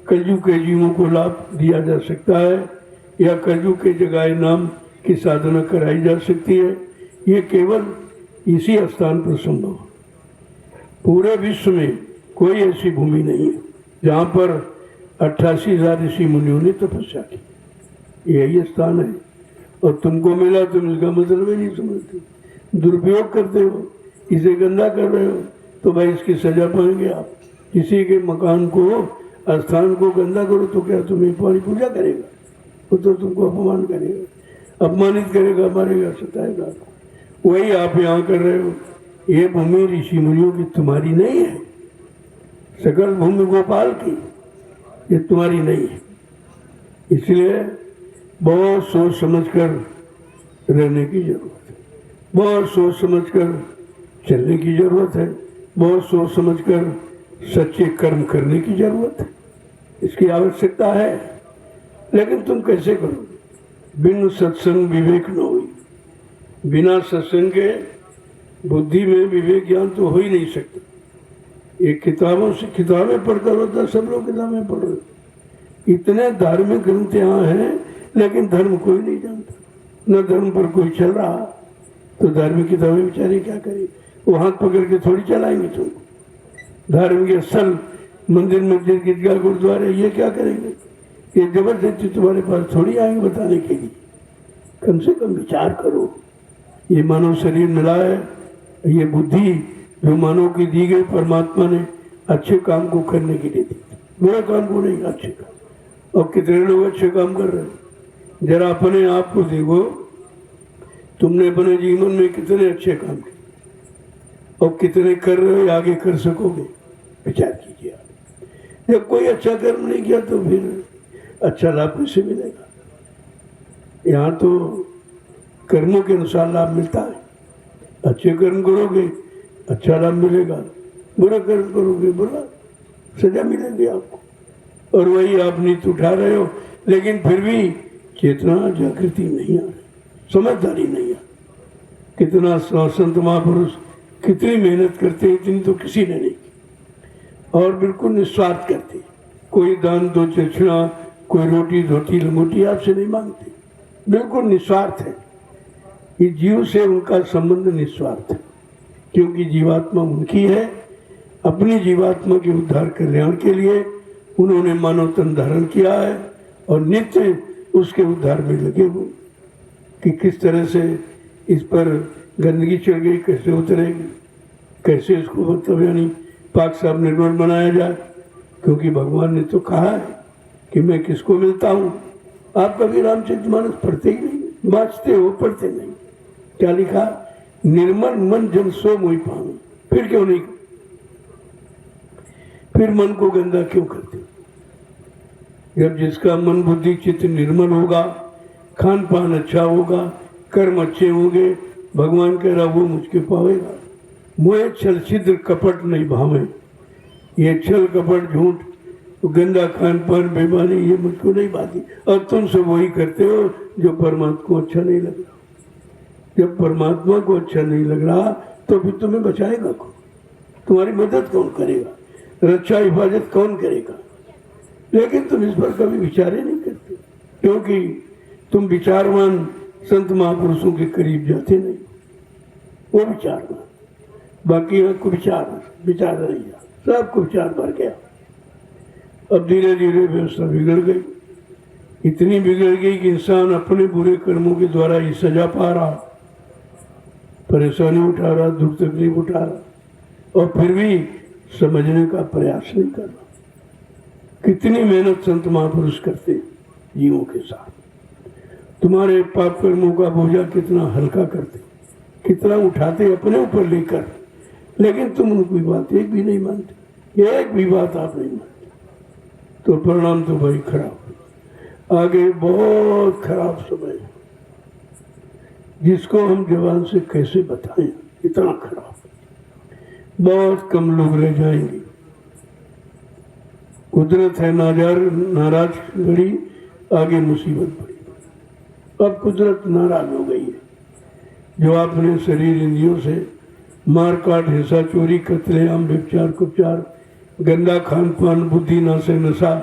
कलयुग के जीवों को लाभ दिया जा सकता है, या कलयुग के जगाए नाम की साधना कराई जा सकती है। ये केवल इसी स्थान पर संभव है। पूरे विश्व में कोई ऐसी भूमि नहीं है जहाँ पर 88,000 ऋषि मुनियों ने तपस्या की। यही स्थान है, और तुमको मिला, तुम इसका मतलब ही नहीं समझते, दुरुपयोग करते हो, इसे गंदा कर रहे हो, तो भाई इसकी सजा पाएंगे आप। किसी के मकान को, स्थान को गंदा करो तो क्या तुम्हें तुम्हारी पूजा करेगा? वो तो तुमको अपमान करेगा, अपमानित करेगा, मारेगा, सताएगा। वही आप यहाँ कर रहे हो। ये भूमि ऋषि मुनियों की तुम्हारी नहीं है, सकल भूमि गोपाल की, ये तुम्हारी नहीं है। इसलिए बहुत सोच समझकर रहने की जरूरत है, बहुत सोच समझकर चलने की जरूरत है, बहुत सोच समझकर सच्चे कर्म करने की जरूरत है। इसकी आवश्यकता है। लेकिन तुम कैसे करोगे? बिन सत्संग विवेक न हुई। बिना सत्संग के बुद्धि में विवेक ज्ञान तो हो ही नहीं सकता। ये किताबों से किताबें पढ़कर होता है, सब लोग किताबें पढ़ रहे। इतने धार्मिक ग्रंथ यहाँ हैं, लेकिन धर्म कोई नहीं जानता, न धर्म पर कोई चल रहा। तो धार्मिक किताबें बेचारे क्या करें? वो हाथ पकड़ के थोड़ी चलाएंगे तुमको। धार्मिक स्थल, मंदिर, मस्जिद, गिरजा, गुरुद्वारे, ये क्या करेंगे? ये जबरदस्ती तुम्हारे पास थोड़ी आएंगे बताने के लिए। कम से कम विचार करो। ये मानव शरीर मिला है, ये बुद्धि जो मानव की दी गई परमात्मा ने अच्छे काम को करने के लिए दी, बुरा काम को नहीं, अच्छे काम। और कितने लोग अच्छे काम कर रहे हैं? जरा अपने आप को देखो, तुमने अपने जीवन में कितने अच्छे काम किए और कितने कर रहे हो, आगे कर सकोगे? विचार कीजिए आप। जब कोई अच्छा कर्म नहीं किया तो फिर अच्छा लाभ कैसे मिलेगा? यहाँ तो कर्मों के अनुसार लाभ मिलता है। अच्छे कर्म करोगे अच्छा लाभ मिलेगा, बुरा कर्म करोगे बुरा सजा मिलेगी आपको। और वही आप नीति उठा रहे हो, लेकिन फिर भी चेतना जागृति नहीं आ रही, समझदारी नहीं आ रही। कितना संत महापुरुष कितनी मेहनत करते हैं, इतनी तो किसी ने नहीं की, और बिल्कुल निस्वार्थ करते। कोई दान दो दक्षिणा, कोई रोटी धोती लंगोटी आपसे नहीं मांगते, बिल्कुल निस्वार्थ है। इस जीव से उनका संबंध निस्वार्थ है, क्योंकि जीवात्मा उनकी है। अपनी जीवात्मा के उद्धार कल्याण के लिए उन्होंने मानव तन धारण किया है, और नित्य उसके उद्धार में लगे हुए कि किस तरह से इस पर गंदगी चढ़ गई, कैसे उतरेगी, कैसे इसको मतलब यानी पाक साफ निर्मल बनाया जाए। क्योंकि भगवान ने तो कहा है कि मैं किसको मिलता हूँ। आप कभी रामचरितमानस पढ़ते ही नहीं, बाँचते हो, पढ़ते नहीं। क्या लिखा? निर्मल मन जन सो मोहि पाऊं। फिर क्यों नहीं? फिर मन को गंदा क्यों करते? जब जिसका मन बुद्धि चित्त निर्मल होगा, खान पान अच्छा होगा, कर्म अच्छे होंगे, भगवान कह रहा वो मुझके पावेगा। मोहे छल छिद्र कपट नहीं भावे। ये छल कपट झूठ गंदा खान पान बेईमानी ये मुझको नहीं भाती। और तुम सब वही करते हो जो परमात्मा को अच्छा नहीं लग रहा। जब परमात्मा को अच्छा नहीं लग रहा तो फिर तुम्हें बचाएगा कौन? तुम्हारी मदद कौन करेगा? रक्षा हिफाजत कौन करेगा? लेकिन तुम इस पर कभी विचार ही नहीं करते, क्योंकि तुम विचारवान संत महापुरुषों के करीब जाते नहीं। वो विचारवान, बाकी को विचार नहीं, सबको विचार भर गया। अब धीरे धीरे व्यवस्था बिगड़ गई, इतनी बिगड़ गई कि इंसान अपने बुरे कर्मों के द्वारा ही सजा पा रहा, परेशानी उठा रहा, दुख तकलीफ उठा रहा, और फिर भी समझने का प्रयास नहीं कर रहा। कितनी मेहनत संत महापुरुष करते जीवों के साथ। तुम्हारे पाप कर्मों का बोझा कितना हल्का करते, कितना उठाते अपने ऊपर लेकर, लेकिन तुम उनकी बात एक भी नहीं मानते। एक भी बात आप नहीं मानते तो परिणाम तो भाई खराब। आगे बहुत खराब समय है, जिसको हम जवान से कैसे बताएं, इतना खराब। बहुत कम लोग रह जाएंगे। कुदरत है नाराज बड़ी, आगे मुसीबत बड़ी। अब कुदरत नाराज हो गई है। जो आपने शरीर इंद्रियों से मार काट, हिंसा, चोरी, कत्लेआम, व्यभिचार, कुचार, गंदा खान पान, बुद्धि ना से नशा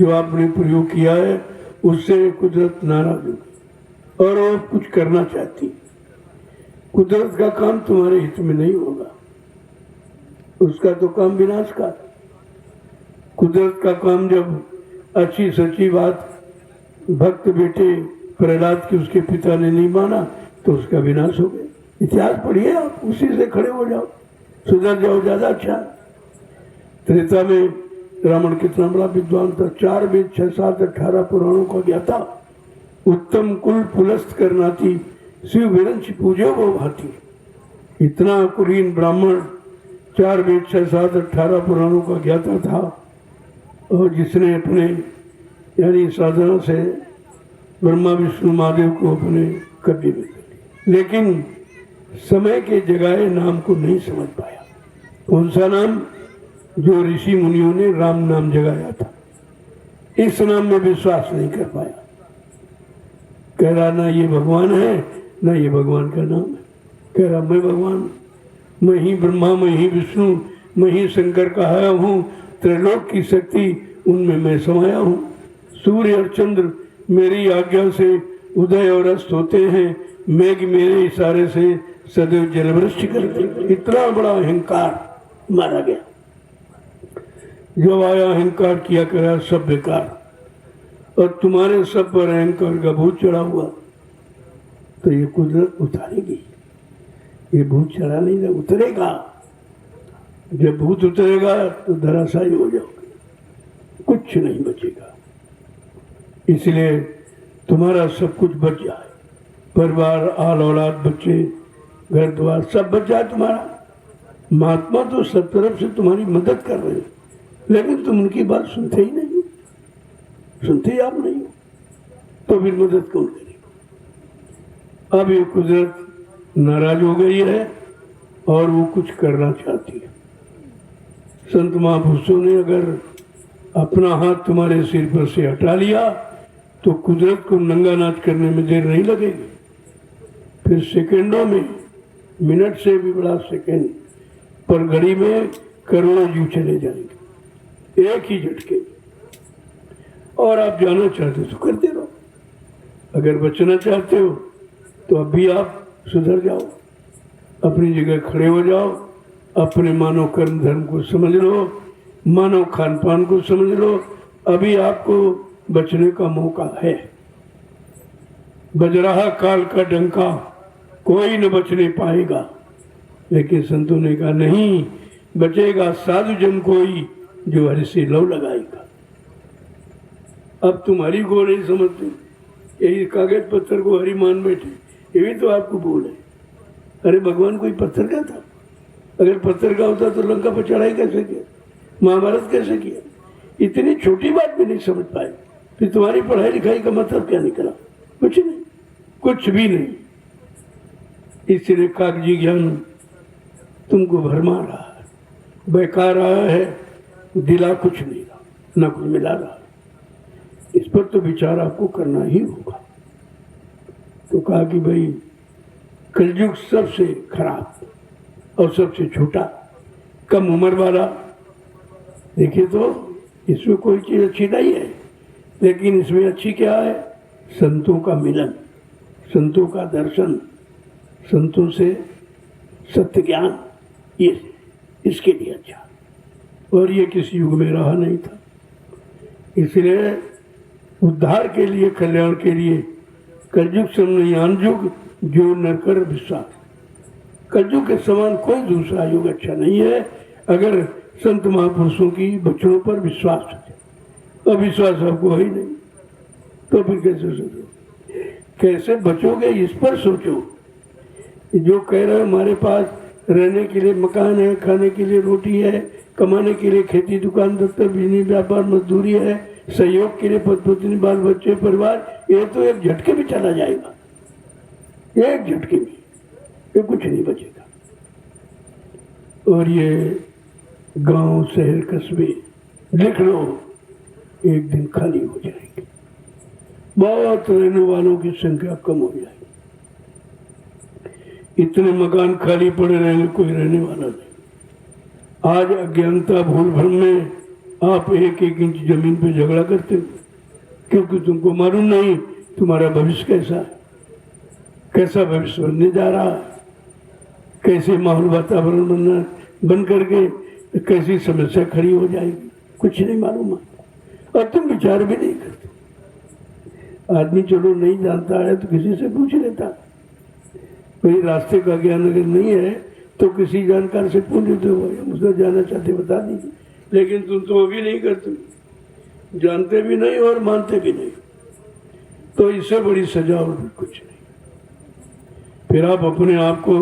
जो आपने प्रयोग किया है, उससे कुदरत नाराज हो गई और वो कुछ करना चाहती। कुदरत का काम तुम्हारे हित में नहीं होगा, उसका तो काम विनाश का। कुदरत का काम जब अच्छी सच्ची बात भक्त बेटे प्रहलाद की उसके पिता ने नहीं माना तो उसका विनाश हो गया। इतिहास पढ़िए आप, उसी से खड़े हो जाओ, सुधर जाओ, ज्यादा अच्छा। त्रेता में रावण कितना बड़ा विद्वान था, 4 वेद 6 7 18 पुराणों को ज्ञाता, उत्तम कुल पुलस्त करनाती, शिव विरंच पूजो वो भाती। इतना कुलीन ब्राह्मण 4 वेद 6 7 18 पुराणों का ज्ञाता था, और जिसने अपने यानी साधना से ब्रह्मा विष्णु महादेव को अपने कब्जे में कर लिया। लेकिन समय के जगाए नाम को नहीं समझ पाया। कौन सा नाम? जो ऋषि मुनियों ने राम नाम जगाया था, इस नाम में विश्वास नहीं कर पाया। कह रहा ना ये भगवान है, ना ये भगवान का नाम है। कह रहा मैं भगवान, मैं ही ब्रह्मा, मैं ही विष्णु, मैं ही शंकर कहा हूँ, त्रिलोक की शक्ति उनमें मैं समाया हूँ। सूर्य और चंद्र मेरी आज्ञा से उदय और अस्त होते हैं, मेघ मेरे इशारे से सदैव जलवृष्टि करते। इतना बड़ा अहंकार मारा गया। जो आया अहंकार किया करा सब बेकार, और तुम्हारे सब पर अहंकार का भूत चढ़ा हुआ, तो ये कुदरत उतारेगी। ये भूत चढ़ा नहीं था, उतरेगा। जब भूत उतरेगा तो धराशायी हो जाओगे, कुछ नहीं बचेगा। इसलिए तुम्हारा सब कुछ बच जाए, परिवार, आल औलाद, बच्चे, घर द्वार सब बच जाए तुम्हारा। महात्मा तो सब तरफ से तुम्हारी मदद कर रहे हैं, लेकिन तुम उनकी बात सुनते ही नहीं, सुनते ही आप नहीं हो, तो फिर मदद कौन करेगा? अब ये कुदरत नाराज हो गई है और वो कुछ करना चाहती है। संत महापुरुषों ने अगर अपना हाथ तुम्हारे सिर पर से हटा लिया तो कुदरत को नंगा नाच करने में देर नहीं लगेगी। फिर सेकंडों में, मिनट से भी बड़ा सेकंड पर घड़ी में करोड़ों जीव चले जाएंगे एक ही झटके। और आप जाना चाहते हो तो करते रहो, अगर बचना चाहते हो तो अब भी आप सुधर जाओ, अपनी जगह खड़े हो जाओ, अपने मानव कर्म धर्म को समझ लो, मानव खान पान को समझ लो। अभी आपको बचने का मौका है। बज रहा काल का डंका, कोई न बचने पाएगा। लेकिन संतों ने कहा नहीं, बचेगा साधु जन कोई जो हरि से लव लगाएगा। अब तुम्हारी को नहीं समझते, यही कागज पत्थर को हरि मान बैठे, ये भी तो आपको भूल है। अरे भगवान कोई पत्थर का था? अगर पत्थर का होता तो लंका पर चढ़ाई कैसे किया, महाभारत कैसे किया? इतनी छोटी बात भी नहीं समझ पाए। फिर तुम्हारी पढ़ाई लिखाई का मतलब क्या निकला? कुछ नहीं, कुछ भी नहीं। इसलिए कागजी ज्ञान तुमको भरमा रहा है, बेकार रहा है, दिला कुछ नहीं रहा, ना कुछ मिला रहा। इस पर तो विचार आपको करना ही होगा। तो कहा कि भाई कलयुग सबसे खराब और सबसे छोटा, कम उम्र वाला। देखिए तो इसमें कोई चीज़ अच्छी नहीं है, लेकिन इसमें अच्छी क्या है? संतों का मिलन, संतों का दर्शन, संतों से सत्य ज्ञान, ये इसके लिए अच्छा। और ये किसी युग में रहा नहीं था। इसलिए उद्धार के लिए, कल्याण के लिए कलयुग समयान युग जो न कर विश्वास। कलयुग के समान कोई दूसरा युग अच्छा नहीं है अगर संत महापुरुषों की वचनों पर विश्वास हो। अब विश्वास आपको है ही नहीं तो फिर कैसे सोचो, कैसे बचोगे इस पर सोचो। जो कह रहे हैं हमारे पास रहने के लिए मकान है, खाने के लिए रोटी है, कमाने के लिए खेती, दुकान, दफ्तर, बिजली, व्यापार, मजदूरी है, सहयोग के लिए पति पत्नी, बाल बच्चे, परिवार, ये तो एक झटके में चला जाएगा, एक झटके में, ये कुछ नहीं बचेगा। और ये गांव, शहर, कस्बे लिख लो, एक दिन खाली हो जाएंगे, बहुत रहने वालों की संख्या कम हो जाएगी। इतने मकान खाली पड़े रहेंगे, कोई रहने वाला नहीं। आज अज्ञानता, भूल भ्रम में आप एक एक इंच जमीन पे झगड़ा करते हो, क्योंकि तुमको मालूम नहीं तुम्हारा भविष्य कैसा है, कैसा भविष्य बनने जा रहा है, कैसे माहौल वातावरण बनना बन करके कैसी समस्या खड़ी हो जाएगी, कुछ नहीं मालूम है। और तुम विचार भी नहीं करते। आदमी चलो नहीं जानता है तो किसी से पूछ लेता, कोई रास्ते का ज्ञान अगर नहीं है तो किसी जानकार से पूछ लेते हो, हम उसको जाना चाहते बता दीजिए। लेकिन तुम तो अभी नहीं करते, जानते भी नहीं और मानते भी नहीं, तो इससे बड़ी सजा और भी कुछ नहीं। फिर आप अपने आप को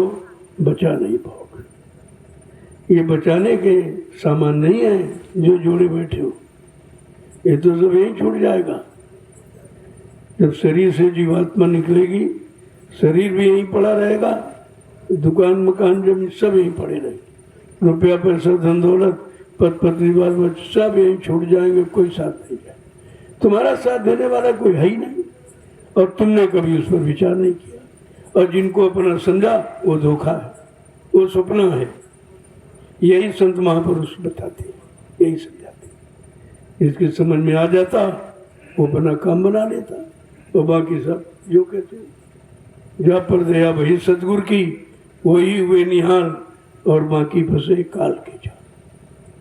बचा नहीं पाओगे। ये बचाने के सामान नहीं है जो जोड़े बैठे हो, ये तो सब यही छूट जाएगा। जब शरीर से जीवात्मा निकलेगी, शरीर भी यहीं पड़ा रहेगा, दुकान, मकान, जमीन सब यहीं पड़े रहेंगे, रुपया, पैसा, धन दौलत, पद पत्नी, बाल बच्चे सब यहीं छूट जाएंगे, कोई साथ नहीं जाए। तुम्हारा साथ देने वाला कोई है ही नहीं, और तुमने कभी उस पर विचार नहीं किया। और जिनको अपना समझा वो धोखा है, वो सपना है। यही संत महापुरुष बताते हैं, यही समझाते। इसके समझ में आ जाता, वो अपना काम बना लेता, और बाकी सब जो कहते हैं जा पर दया भई सतगुरु की, वही हुए निहाल, और बाकी फंसे काल के जाल।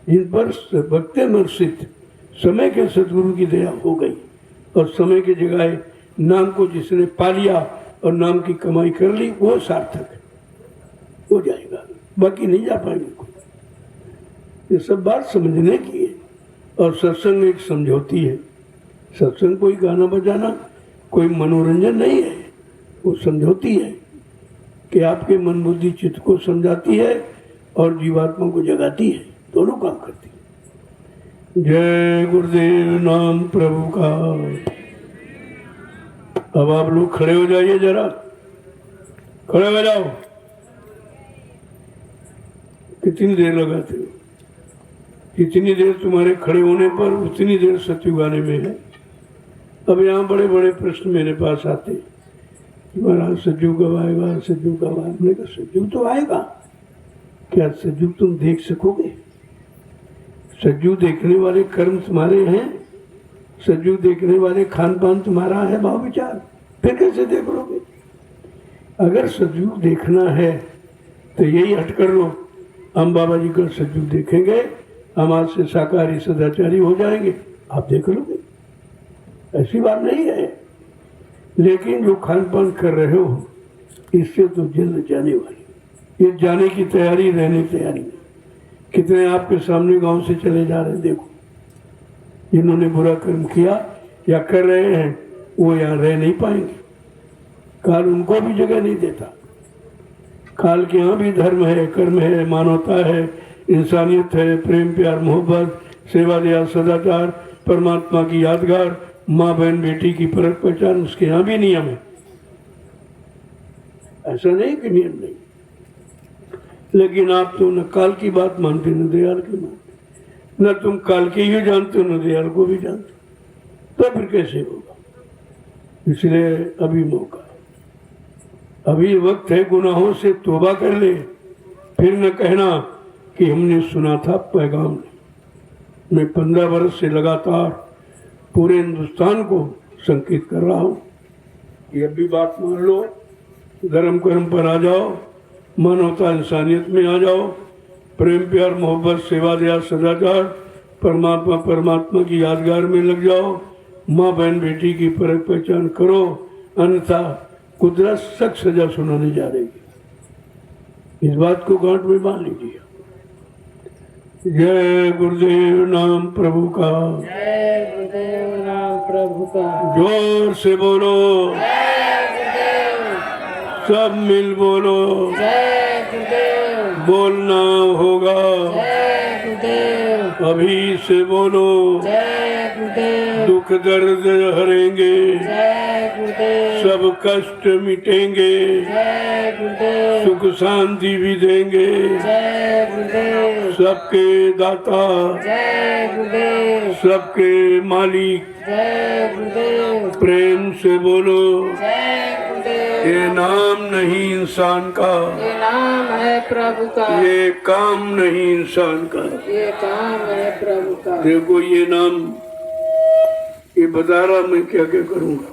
जिन पर भक्ते मर्षित समय के सतगुरु की दया हो गई, और समय की जगह नाम को जिसने पा लिया और नाम की कमाई कर ली, वो सार्थक है, हो जाएगा, बाकी नहीं जा पाएंगे कोई। ये सब बात समझने की है। और सत्संग एक समझौती है। सत्संग कोई गाना बजाना, कोई मनोरंजन नहीं है, वो समझौती है कि आपके मन बुद्धि चित्त को समझाती है और जीवात्मा को जगाती है, दोनों काम करती है। जय गुरुदेव नाम प्रभु का। अब आप लोग खड़े हो जाइए, जरा खड़े हो जाओ। कितनी देर लगाते हो? जितनी देर तुम्हारे खड़े होने पर उतनी देर सत्युग आने में है। अब यहाँ बड़े बड़े प्रश्न मेरे पास आते हैं, महाराज सत्युग कब आएगा, सत्युग कब आएगा। हमने कहा सत्युग तो आएगा, क्या सत्युग तुम देख सकोगे? सत्युग देखने वाले कर्म तुम्हारे हैं, सत्युग देखने वाले खान पान तुम्हारा है, भाव विचार, फिर कैसे देख लोगे? अगर सत्युग देखना है तो यही हट कर लो, हम बाबा जी का सत्युग देखेंगे, हम आज से शाकाहारी सदाचारी हो जाएंगे, आप देख लोगे। ऐसी बात नहीं है। लेकिन जो खान पान कर रहे हो, इससे तो जल्द जाने वाली, ये जाने की तैयारी, रहने की तैयारी नहीं। कितने आपके सामने गांव से चले जा रहे हैं, देखो, जिन्होंने बुरा कर्म किया या कर रहे हैं, वो यहाँ रह नहीं पाएंगे। काल उनको भी जगह नहीं देता। काल के यहाँ भी धर्म है, कर्म है, मानवता है, इंसानियत है, प्रेम, प्यार, मोहब्बत, सेवा, दया, सदाचार, परमात्मा की यादगार, माँ बहन बेटी की परख पहचान, उसके यहाँ भी नियम है। ऐसा नहीं कि नियम नहीं, लेकिन आप तो न काल की बात मानते न दयाल की मानते, न तुम काल के ही जानते हो न दयाल को भी जानते, तो फिर कैसे होगा? इसलिए अभी मौका, अभी वक्त है, गुनाहों से तौबा कर ले, फिर न कहना कि हमने सुना था पैगाम नहीं। मैं 15 वर्ष से लगातार पूरे हिंदुस्तान को संकेत कर रहा हूँ कि अब भी बात मान लो, धर्म कर्म पर आ जाओ, मानवता इंसानियत में आ जाओ, प्रेम प्यार मोहब्बत सेवा दया सदाचार परमात्मा की यादगार में लग जाओ, माँ बहन बेटी की परख पहचान करो, अन्यथा कुदरत सख्त सजा सुनाने जा रही है। इस बात को गांठ में बांध लीजिए। जय गुरुदेव नाम प्रभु का, जय गुरुदेव नाम प्रभु का, जोर से बोलो, जय गुरुदेव, सब मिल बोलो, जय गुरुदेव, बोलना होगा, जय गुरुदेव। अभी से बोलो जय गुरुदेव। दुख दर्द हरेंगे, जय गुरुदेव। सब कष्ट मिटेंगे, जय गुरुदेव। सुख शांति भी देंगे, जय गुरुदेव। सबके दाता, जय गुरुदेव। सबके मालिक। जय गुरुदेव। प्रेम से बोलो जय गुरुदेव। ये नाम नहीं इंसान का, ये नाम है प्रभु का। ये काम नहीं इंसान का। ये काम है प्रभु का। देखो ये नाम, ये बता रहा मैं क्या क्या करूंगा।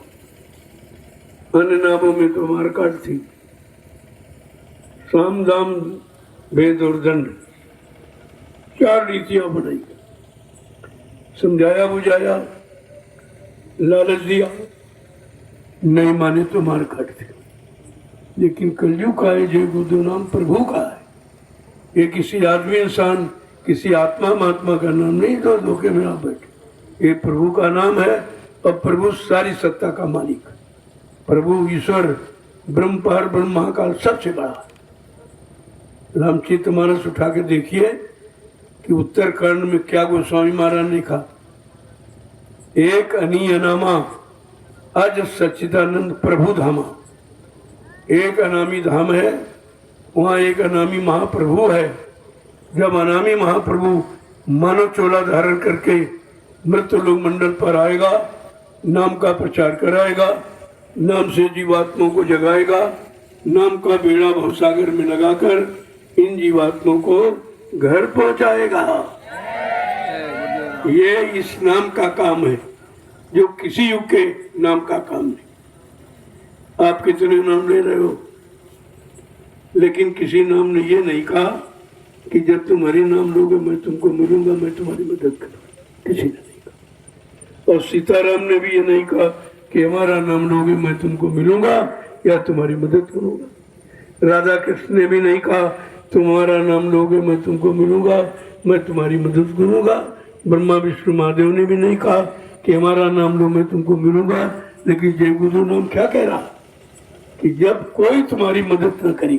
अन्य नामों में तो मारकाट थी, साम दाम भेद और दंड, 4 रीतियां बनाई, समझाया बुझाया, लालच दिया, नहीं माने तो मार काट दी। लेकिन कलयुग का है, जय गुरुदेव नाम प्रभु का है। ये किसी आदमी इंसान, किसी आत्मा महात्मा का नाम नहीं तो धोखे में आप बैठे। ये प्रभु का नाम है, और प्रभु सारी सत्ता का मालिक, प्रभु ईश्वर ब्रह्म पार ब्रह्म महाकाल सबसे बड़ा। रामचरितमानस उठा के देखिए कि उत्तरकांड में क्या गोस्वामी महाराज ने लिखा। एक अनीय नामा अज सच्चिदानंद प्रभु धामा। एक अनामी धाम है, वहाँ एक अनामी महाप्रभु है। जब अनामी महाप्रभु मानव चोला धारण करके मृत्यु लोक मंडल पर आएगा, नाम का प्रचार कराएगा, नाम से जीवात्माओं को जगाएगा, नाम का बेड़ा भवसागर में लगाकर इन जीवात्माओं को घर पहुंचाएगा। ये इस नाम का काम है, जो किसी युग के नाम का काम नहीं। आप कितने नाम ले रहे हो, लेकिन किसी नाम ने ये नहीं कहा कि जब तुम हरि नाम लोगे मैं तुमको मिलूंगा, मैं तुम्हारी मदद करूंगा। किसी ने नहीं कहा। और सीताराम ने भी ये नहीं कहा कि हमारा नाम लोगे मैं तुमको मिलूंगा या तुम्हारी मदद करूंगा। राधा कृष्ण ने भी नहीं कहा तुम्हारा नाम लोगे मैं तुमको मिलूंगा, मैं तुम्हारी मदद करूंगा। ब्रह्मा विष्णु महादेव ने भी नहीं कहा कि हमारा नाम लो मैं तुमको मिलूंगा। लेकिन जय गुरु नाम क्या कह रहा कि जब कोई तुम्हारी मदद न करी,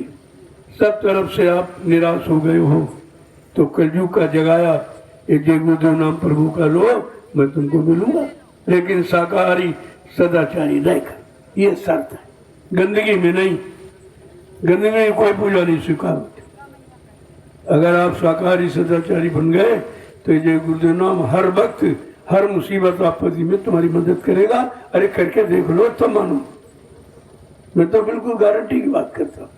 सब तरफ से आप निराश हो गए हो, तो कलयुग का जगाया ये जय गुरुदेव नाम प्रभु का लो, मैं तुमको मिलूंगा। लेकिन शाकाहारी सदाचारी रहकर, ये शर्त है। गंदगी में नहीं, गंदगी में कोई पूजा नहीं स्वीकार। अगर आप शाकाहारी सदाचारी बन गए तो जय गुरुदेव नाम हर वक्त हर मुसीबत आपत्ति में तुम्हारी मदद करेगा। अरे करके देख लो तो मानो, मैं तो बिल्कुल गारंटी की बात करता हूँ।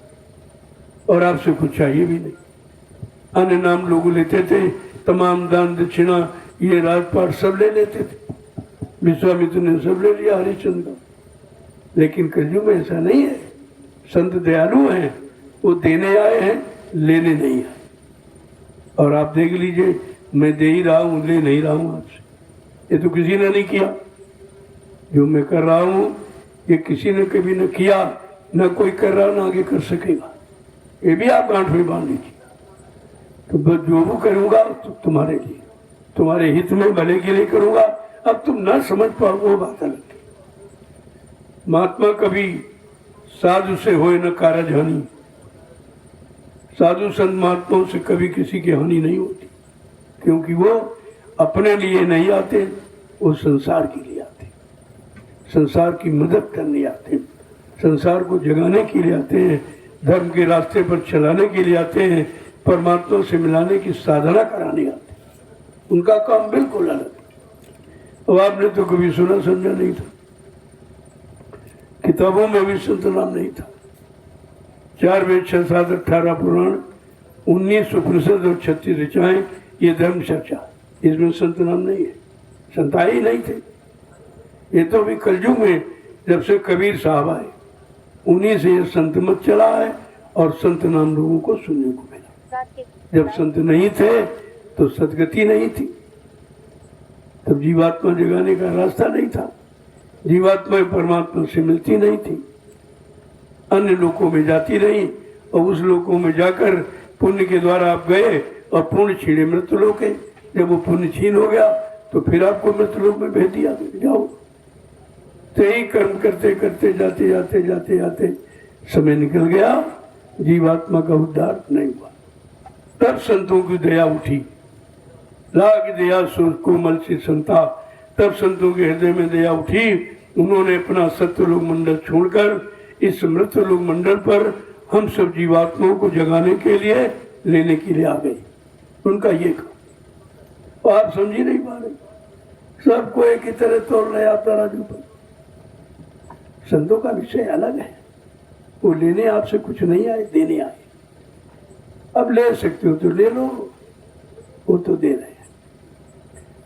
और आपसे कुछ चाहिए भी नहीं। अन्य नाम लोग लेते थे, तमाम दान दक्षिणा ये राजपाट सब ले लेते थे, विश्वामित्र ने सब ले लिया हरिश्चंद्र का। लेकिन कलयुग में ऐसा नहीं है। संत दयालु हैं, वो देने आए हैं, लेने नहीं आए। और आप देख लीजिए, मैं दे ही रहा हूँ, ले नहीं रहा हूँ आपसे। ये तो किसी ने नहीं किया। जो मैं कर रहा हूँ ये किसी ने कभी न किया, न कोई कर रहा, न आगे कर सकेगा। ये भी आप गांठ में बांध लीजिए। तो बस जो भी करूँगा तो तुम्हारे लिए, तुम्हारे हित में भले के लिए करूँगा। अब तुम ना समझ पाओ वो बात अलग है। महात्मा कभी साधु से होए न कारज हानि। साधु संत महात्माओं से कभी किसी की हानि नहीं होती, क्योंकि वो अपने लिए नहीं आते, वो संसार के लिए आते, संसार की मदद करने आते, संसार को जगाने के लिए आते हैं, धर्म के रास्ते पर चलाने के लिए आते हैं, परमात्मा से मिलाने की साधना कराने आते हैं। उनका काम बिल्कुल अलग है। अब आपने तो कभी सुना समझा नहीं था, किताबों में भी संत नाम नहीं था। 4 वेद 6 7 18 पुराण 19 उपनिषद और 36 ऋचाएं, ये धर्म चर्चा, इसमें संत नाम नहीं है। संताई ही नहीं थे। ये तो भी कलयुग में जब से कबीर साहब आए, उन्हीं से ये संत मत चला है और संत नाम लोगों को सुनने को मिला। जब संत नहीं थे तो सदगति नहीं थी, तब जीवात्मा जगाने का रास्ता नहीं था, जीवात्मा परमात्मा से मिलती नहीं थी, अन्य लोकों में जाती रही। और उस लोकों में जाकर पुण्य के द्वारा आप गए और पुण्य छीने मृत्यु लोक है। जब वो पुण्य छीन हो गया तो फिर आपको मृत्यु लोक में भेज दिया, जाओ। तो यही कर्म करते करते जाते जाते जाते जाते समय निकल गया, जीवात्मा का उद्धार नहीं हुआ। तब संतों की दया उठी, लाग दया सुर कोमल सी संता। तब संतों के हृदय में दया उठी, उन्होंने अपना सत्यलोक मंडल छोड़कर इस मृत्यलोक मंडल पर हम सब जीवात्माओं को जगाने के लिए लेने के लिए आ गई। उनका ये काम आप समझ ही नहीं पा रहे, सबको एक ही तरह तोड़ रहे आप तराजू पर। संतों का विषय अलग है, वो लेने आपसे कुछ नहीं आए, देने आए। अब ले सकते हो तो ले लो, वो तो दे रहे हैं,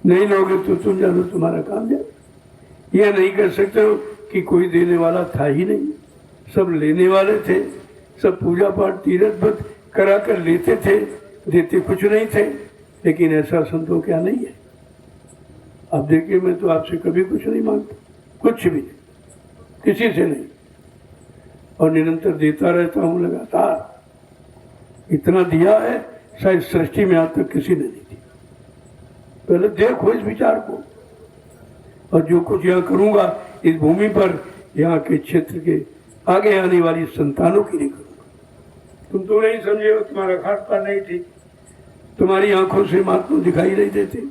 नहीं लोगे तो तुम जानो तुम्हारा काम जाए। ये नहीं कर सकते हो कि कोई देने वाला था ही नहीं, सब लेने वाले थे, सब पूजा पाठ तीर्थ व्रत करा कर लेते थे, देते कुछ नहीं थे। लेकिन ऐसा संतों क्या नहीं है। अब देखिए, मैं तो आपसे कभी कुछ नहीं मांगता, कुछ भी नहीं, किसी से नहीं, और निरंतर देता रहता हूँ लगातार। इतना दिया है शायद सृष्टि में आज तक किसी ने नहीं दी। पहले देखो इस विचार को, और जो कुछ यहाँ करूँगा इस भूमि पर, यहाँ के क्षेत्र के आगे आने वाली संतानों के लिए करूँगा। तुम तो नहीं समझे हो, तुम्हारा खान पान नहीं ठीक, तुम्हारी आंखों से महात्मा दिखाई नहीं देते,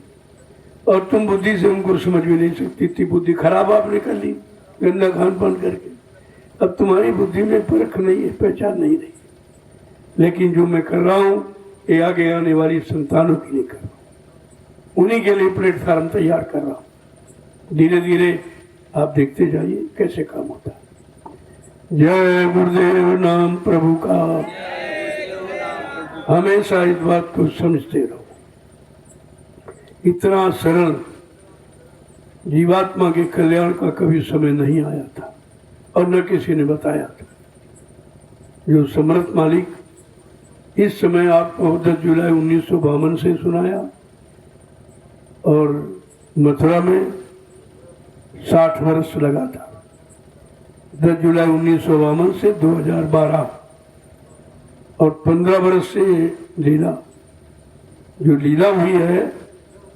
और तुम बुद्धि से उनको समझ भी नहीं सकती। इतनी बुद्धि खराब आपने कर ली गंदा खान पान करके। अब तुम्हारी बुद्धि में परख नहीं है, पहचान नहीं रही। लेकिन जो मैं कर रहा हूँ ये आगे आने वाली संतानों के लिए कर रहा हूँ, उन्हीं के लिए प्लेटफॉर्म तैयार कर रहा हूँ। धीरे धीरे आप देखते जाइए कैसे काम होता है। जय गुरुदेव नाम प्रभु का। हमेशा इस बात को समझते रहो, इतना सरल जीवात्मा के कल्याण का कभी समय नहीं आया था, और न किसी ने बताया था। जो समर्थ मालिक इस समय आपको 10 जुलाई 1952 से सुनाया, और मथुरा में 60 वर्ष लगा था। 10 जुलाई 1952 से 2012, और 15 वर्ष से लीला, जो लीला हुई है,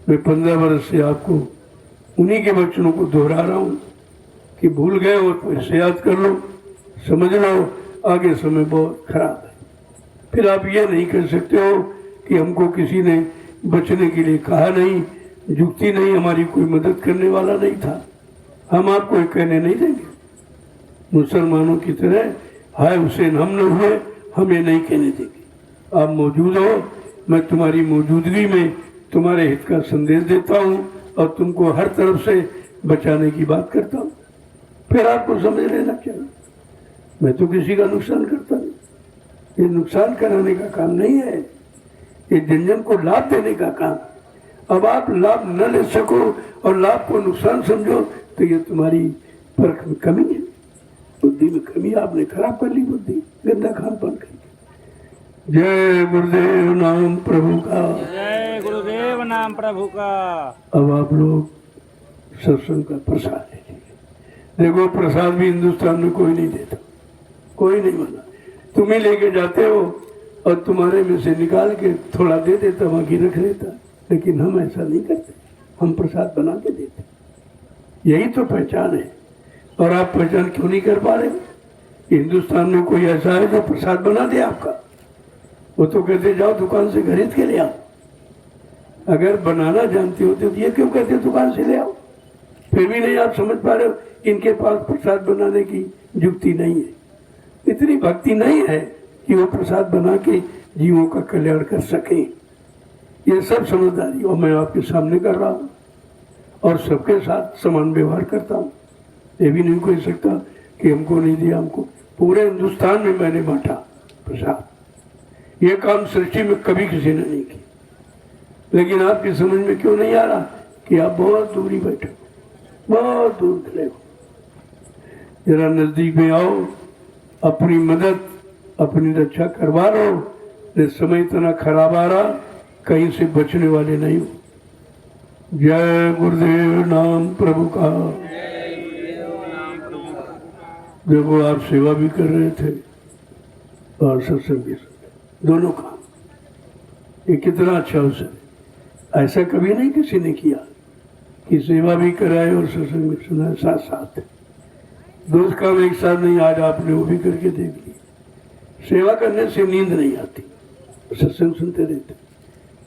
मैं 15 वर्ष से आपको उन्हीं के वचनों को दोहरा रहा हूँ कि भूल गए हो तो इसे याद कर लो, समझ लो, आगे समय बहुत खराब है। फिर आप ये नहीं कर सकते हो कि हमको किसी ने बचने के लिए कहा नहीं, जुक्ति नहीं, हमारी कोई मदद करने वाला नहीं था, हम आपको ये कहने नहीं देंगे। मुसलमानों की तरह हाय हुसैन हम न हुए, हम ये नहीं कहने देंगे। आप मौजूद हो, मैं तुम्हारी मौजूदगी में तुम्हारे हित का संदेश देता हूँ, और तुमको हर तरफ से बचाने की बात करता हूँ। फिर आपको समझ लेना चाहिए, मैं तो किसी का नुकसान करता नहीं, ये नुकसान कराने का काम नहीं है, ये जन जन को लाभ देने का काम। अब आप लाभ न ले सको और लाभ को नुकसान समझो तो ये तुम्हारी परख में कमी है, बुद्धि में कमी। आपने खराब कर ली बुद्धि, गंदा खान पान करके। जय गुरुदेव नाम प्रभु का। जय गुरुदेव नाम प्रभु का। अब आप लोग सत्संग का प्रसाद ले लीजिए। देखो, प्रसाद भी हिंदुस्तान में कोई नहीं देता, कोई नहीं माना। तुम ही लेके जाते हो और तुम्हारे में से निकाल के थोड़ा दे देता, बाकी रख लेता। लेकिन हम ऐसा नहीं करते, हम प्रसाद बना के देते। यही तो पहचान है। और आप पहचान क्यों नहीं कर पा रहे? हिंदुस्तान में कोई ऐसा है जो प्रसाद बना दे आपका? वो तो कहते जाओ दुकान से खरीद के ले आओ। अगर बनाना जानते होते तो ये क्यों कहते दुकान से ले आओ? फिर भी नहीं आप समझ पा रहे हो, इनके पास प्रसाद बनाने की युक्ति नहीं है, इतनी भक्ति नहीं है कि वो प्रसाद बना के जीवों का कल्याण कर सके। ये सब समझदारी और मैं आपके सामने कर रहा हूँ, और सबके साथ समान व्यवहार करता हूँ। ये भी नहीं कह सकता कि हमको नहीं दिया, हमको पूरे हिंदुस्तान में मैंने बांटा प्रसाद। ये काम सृष्टि में कभी किसी ने नहीं किया। लेकिन आपकी समझ में क्यों नहीं आ रहा कि आप बहुत दूरी बैठे हो, बहुत दूर खड़े हो। जरा नजदीक में आओ, अपनी मदद अपनी रक्षा करवा लो। ये समय इतना खराब आ रहा, कहीं से बचने वाले नहीं हो। जय गुरुदेव नाम प्रभु का। देखो, आप सेवा भी कर रहे थे और सत्संग भी, दोनों काम। ये कितना अच्छा अवसर है। ऐसा कभी नहीं किसी ने किया कि सेवा भी कराए और सत्संग भी सुनाए साथ साथ। दो काम एक साथ नहीं, आज आपने वो भी करके देख ली। सेवा करने से नींद नहीं आती, सत्संग सुनते रहते।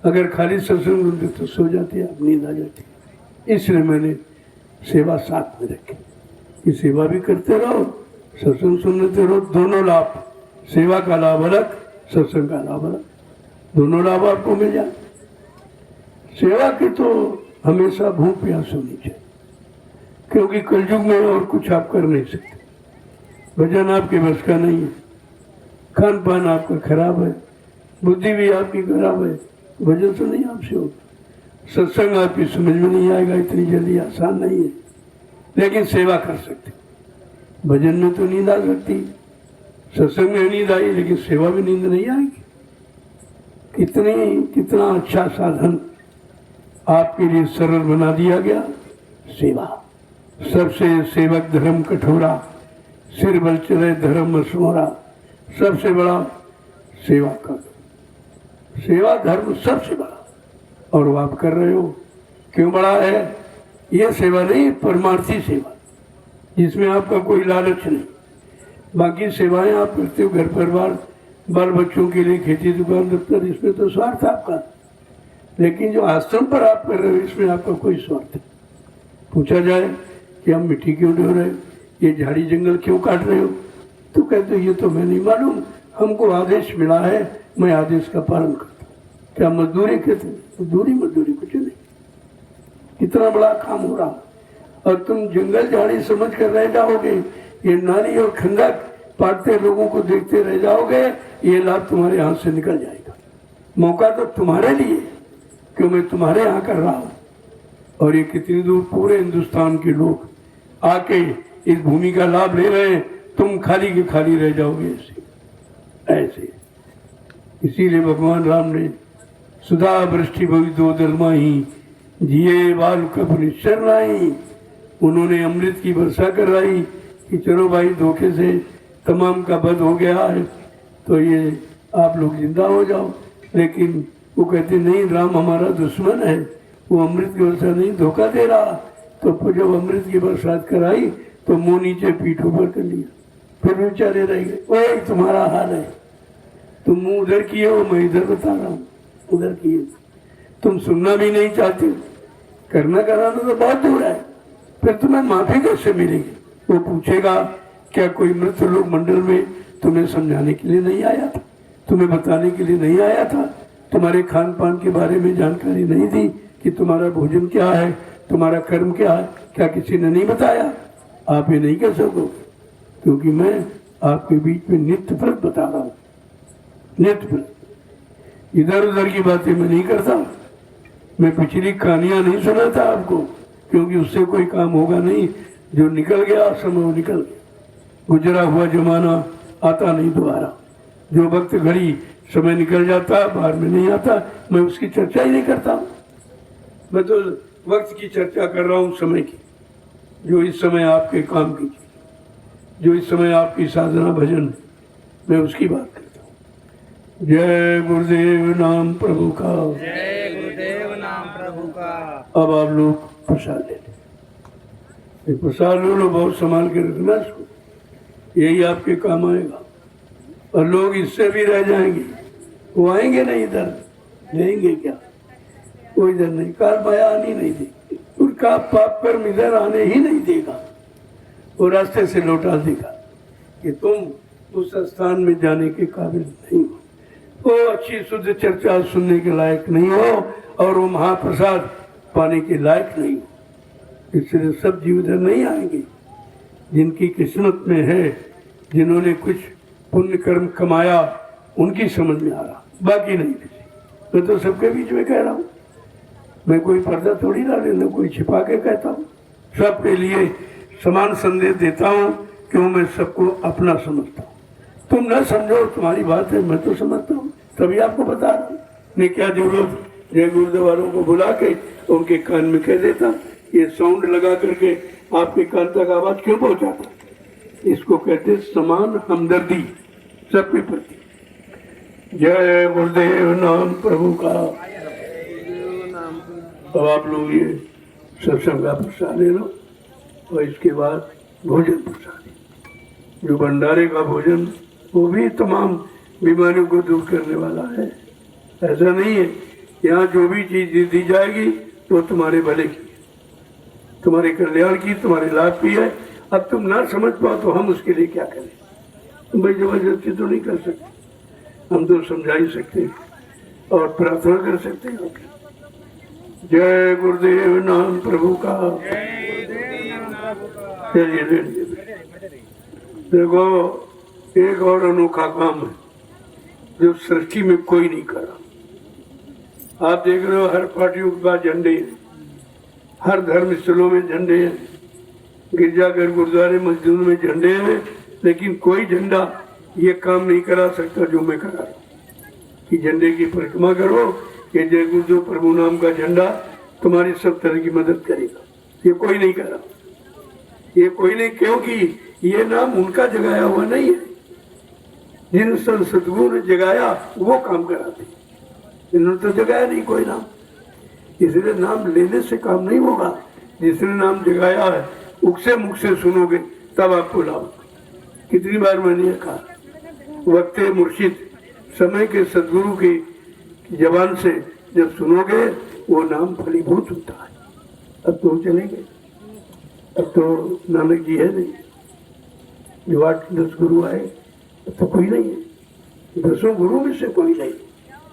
अगर खाली सत्संग सुनते तो सो जाते, आप नींद आ जाती। इसलिए मैंने सेवा साथ में रखी कि सेवा भी करते रहो, सत्संग सुनते रहो, दोनों लाभ, सेवा का लाभ अलग, सत्संग का लाभ अलग, दोनों लाभ आपको मिल जाए। सेवा की तो हमेशा भूख प्यास होनी चाहिए, क्योंकि कलयुग में और कुछ आप कर नहीं सकते। भजन आपके बस का नहीं है, खान पान आपका खराब है, बुद्धि भी आपकी खराब है, भजन तो नहीं आपसे होगा। सत्संग आपकी समझ में नहीं आएगा, इतनी जल्दी आसान नहीं है, लेकिन सेवा कर सकते। भजन में तो नींद आ सकती, सत्संग में नींद आई, लेकिन सेवा में नींद नहीं आएगी। कितना अच्छा साधन आपके लिए सरल बना दिया गया, सेवा। सबसे सेवक धर्म कठोरा, सिर बल चले धर्म मसमोरा। सबसे बड़ा सेवा कर, सेवा धर्म सबसे बड़ा, और वो आप कर रहे हो। क्यों बड़ा है? ये सेवा नहीं, परमार्थी सेवा, जिसमें आपका कोई लालच नहीं। बाकी सेवाएं आप करते हो, घर परिवार, बाल बच्चों के लिए, खेती दुकान दफ्तर, इसमें तो स्वार्थ आपका। लेकिन जो आश्रम पर आप कर रहे हो, इसमें आपका कोई स्वार्थ नहीं। पूछा जाए कि हम मिट्टी क्यों ढो रहे हो, ये झाड़ी जंगल क्यों काट रहे हो, तो कहते ये तो मैं नहीं मालूम, हमको आदेश मिला है, मैं आदेश का पालन करता हूँ। क्या मजदूरी कहते हैं? मजदूरी कुछ नहीं। कितना बड़ा काम हो रहा, और तुम जंगल झाड़ी समझ कर रह जाओगे, ये नाली और खंडक पाटते लोगों को देखते रह जाओगे, ये लाभ तुम्हारे हाथ से निकल जाएगा। मौका तो तुम्हारे लिए, क्यों मैं तुम्हारे यहाँ कर रहा हूँ, और ये कितनी दूर पूरे हिंदुस्तान के लोग आके इस भूमि का लाभ ले रहे हैं, तुम खाली के खाली रह जाओगे ऐसे। इसीलिए भगवान राम ने सुधा वृष्टि भई दो दलमाही, जिए बाल कब निश्चर लाई। उन्होंने अमृत की वर्षा करवाई कि चलो भाई, धोखे से तमाम का बद हो गया है, तो ये आप लोग जिंदा हो जाओ। लेकिन वो कहते नहीं, राम हमारा दुश्मन है, वो अमृत की वर्षा नहीं, धोखा दे रहा। तो जब अमृत की बरसात कराई तो मुंह नीचे पीठ ऊपर कर लिया, फिर बेचारे रह गए। वही तुम्हारा हाल है, तुम मुंह उधर किए हो, मैं इधर बता रहा हूँ, उधर किए। तुम सुनना भी नहीं चाहते, करना कराना तो बहुत दूर है, फिर तुम्हें माफी कैसे मिलेगी? वो पूछेगा क्या कोई मृत लोग मंडल में तुम्हें समझाने के लिए नहीं आया था, तुम्हें बताने के लिए नहीं आया था, तुम्हारे खान पान के बारे में जानकारी नहीं दी कि तुम्हारा भोजन क्या है, तुम्हारा कर्म क्या है? क्या किसी ने नहीं बताया? आप ये नहीं कह सकोगे, क्योंकि मैं आपके बीच में नित्य फल बता रहा हूँ, नित्य फल। इधर उधर की बातें मैं नहीं करता, मैं पिछली कहानियां नहीं सुनाता आपको, क्योंकि उससे कोई काम होगा नहीं। जो निकल गया समय वो निकल गया, गुजरा हुआ जमाना आता नहीं दोबारा। जो वक्त घड़ी समय निकल जाता, बाहर में नहीं आता, मैं उसकी चर्चा ही नहीं करता। मैं तो वक्त की चर्चा कर रहा हूँ, समय की, जो इस समय आपके काम की, जो इस समय आपकी साधना भजन, मैं उसकी बात करता हूँ। जय गुरुदेव नाम प्रभु का, जय गुरुदेव नाम प्रभु का। अब आप लोग प्रसाद ले लें, प्रसाद लो, बहुत संभाल के रखना इसको, यही आपके काम आएगा। और लोग इससे भी रह जाएंगे, वो आएंगे नहीं इधर, लेंगे क्या? वो इधर नहीं, काल माया आनी नहीं देगी, उनका पाप कर्म इधर आने ही नहीं देगा, वो रास्ते से लौटा देगा कि तुम उस स्थान में जाने के काबिल नहीं हो, वो अच्छी शुद्ध चर्चा सुनने के लायक नहीं हो, और वो महाप्रसाद पाने के लायक नहीं हो। इसलिए सब जीव इधर नहीं आएंगे, जिनकी किस्मत में है, जिन्होंने कुछ पुण्य कर्म कमाया, उनकी समझ में आ रहा, बाकी नहीं किसी। मैं तो सबके बीच में कह रहा हूँ, मैं कोई पर्दा थोड़ी डाले, न कोई छिपा के कहता हूँ, सबके लिए समान संदेश देता हूँ, क्यों मैं सबको अपना समझता हूँ। तुम न समझो, तुम्हारी बात है, मैं तो समझता हूँ, तभी आपको बता रहा हूँ। मैं क्या जरूरत जय गुरुदेव वालों को बुला के उनके कान में कह देता, ये साउंड लगा करके आपके कान तक आवाज क्यों पहुँचाता? इसको कहते समान हमदर्दी सबके प्रति। जय गुरुदेव नाम प्रभु का। अब आप लोग ये सत्संग का प्रसाद ले लो, और इसके बाद भोजन प्रसाद, जो भंडारे का भोजन, वो भी तमाम बीमारियों को दूर करने वाला है। ऐसा नहीं है यहाँ जो भी चीज दी जाएगी वो तुम्हारे भले की, तुम्हारे कल्याण की, तुम्हारे लाभ की है। अब तुम ना समझ पाओ तो हम उसके लिए क्या करें? तुम भाई जबरदस्ती तो नहीं कर सकते, हम तो समझा ही सकते हैं और प्रार्थना कर सकते हैं आपकी। जय गुरुदेव नाम प्रभु का। चलिए देखो, एक और अनोखा काम है जो सृष्टि में कोई नहीं करा। आप देख रहे हो हर पार्टियों के पास झंडे हैं, हर धर्म स्थलों में झंडे हैं, गिरजाघर गुरुद्वारे मस्जिदों में झंडे हैं, लेकिन कोई झंडा ये काम नहीं करा सकता जो मैं करा रहा हूं कि झंडे की परिक्रमा करो। ये जय गुरुदेव प्रभु नाम का झंडा तुम्हारी सब तरह की मदद करेगा। ये कोई नहीं करा, ये कोई नहीं, क्योंकि ये नाम उनका जगाया हुआ नहीं है। जिन संत सदगुरु ने जगाया वो काम कराते, इन्होंने तो जगाया नहीं कोई नाम, इसलिए नाम लेने से काम नहीं होगा। जिसने नाम जगाया है उससे मुख से सुनोगे तब आपको लाभ। कितनी बार मैंने कहा, वक्त मुर्शिद समय के सदगुरु की जबान से जब सुनोगे वो नाम फलीभूत होता है। अब तो चले गए, अब तो नानक जी है नहीं, जो 8-10 गुरु आए, अब तो कोई नहीं है। 10 गुरु में से कोई नहीं,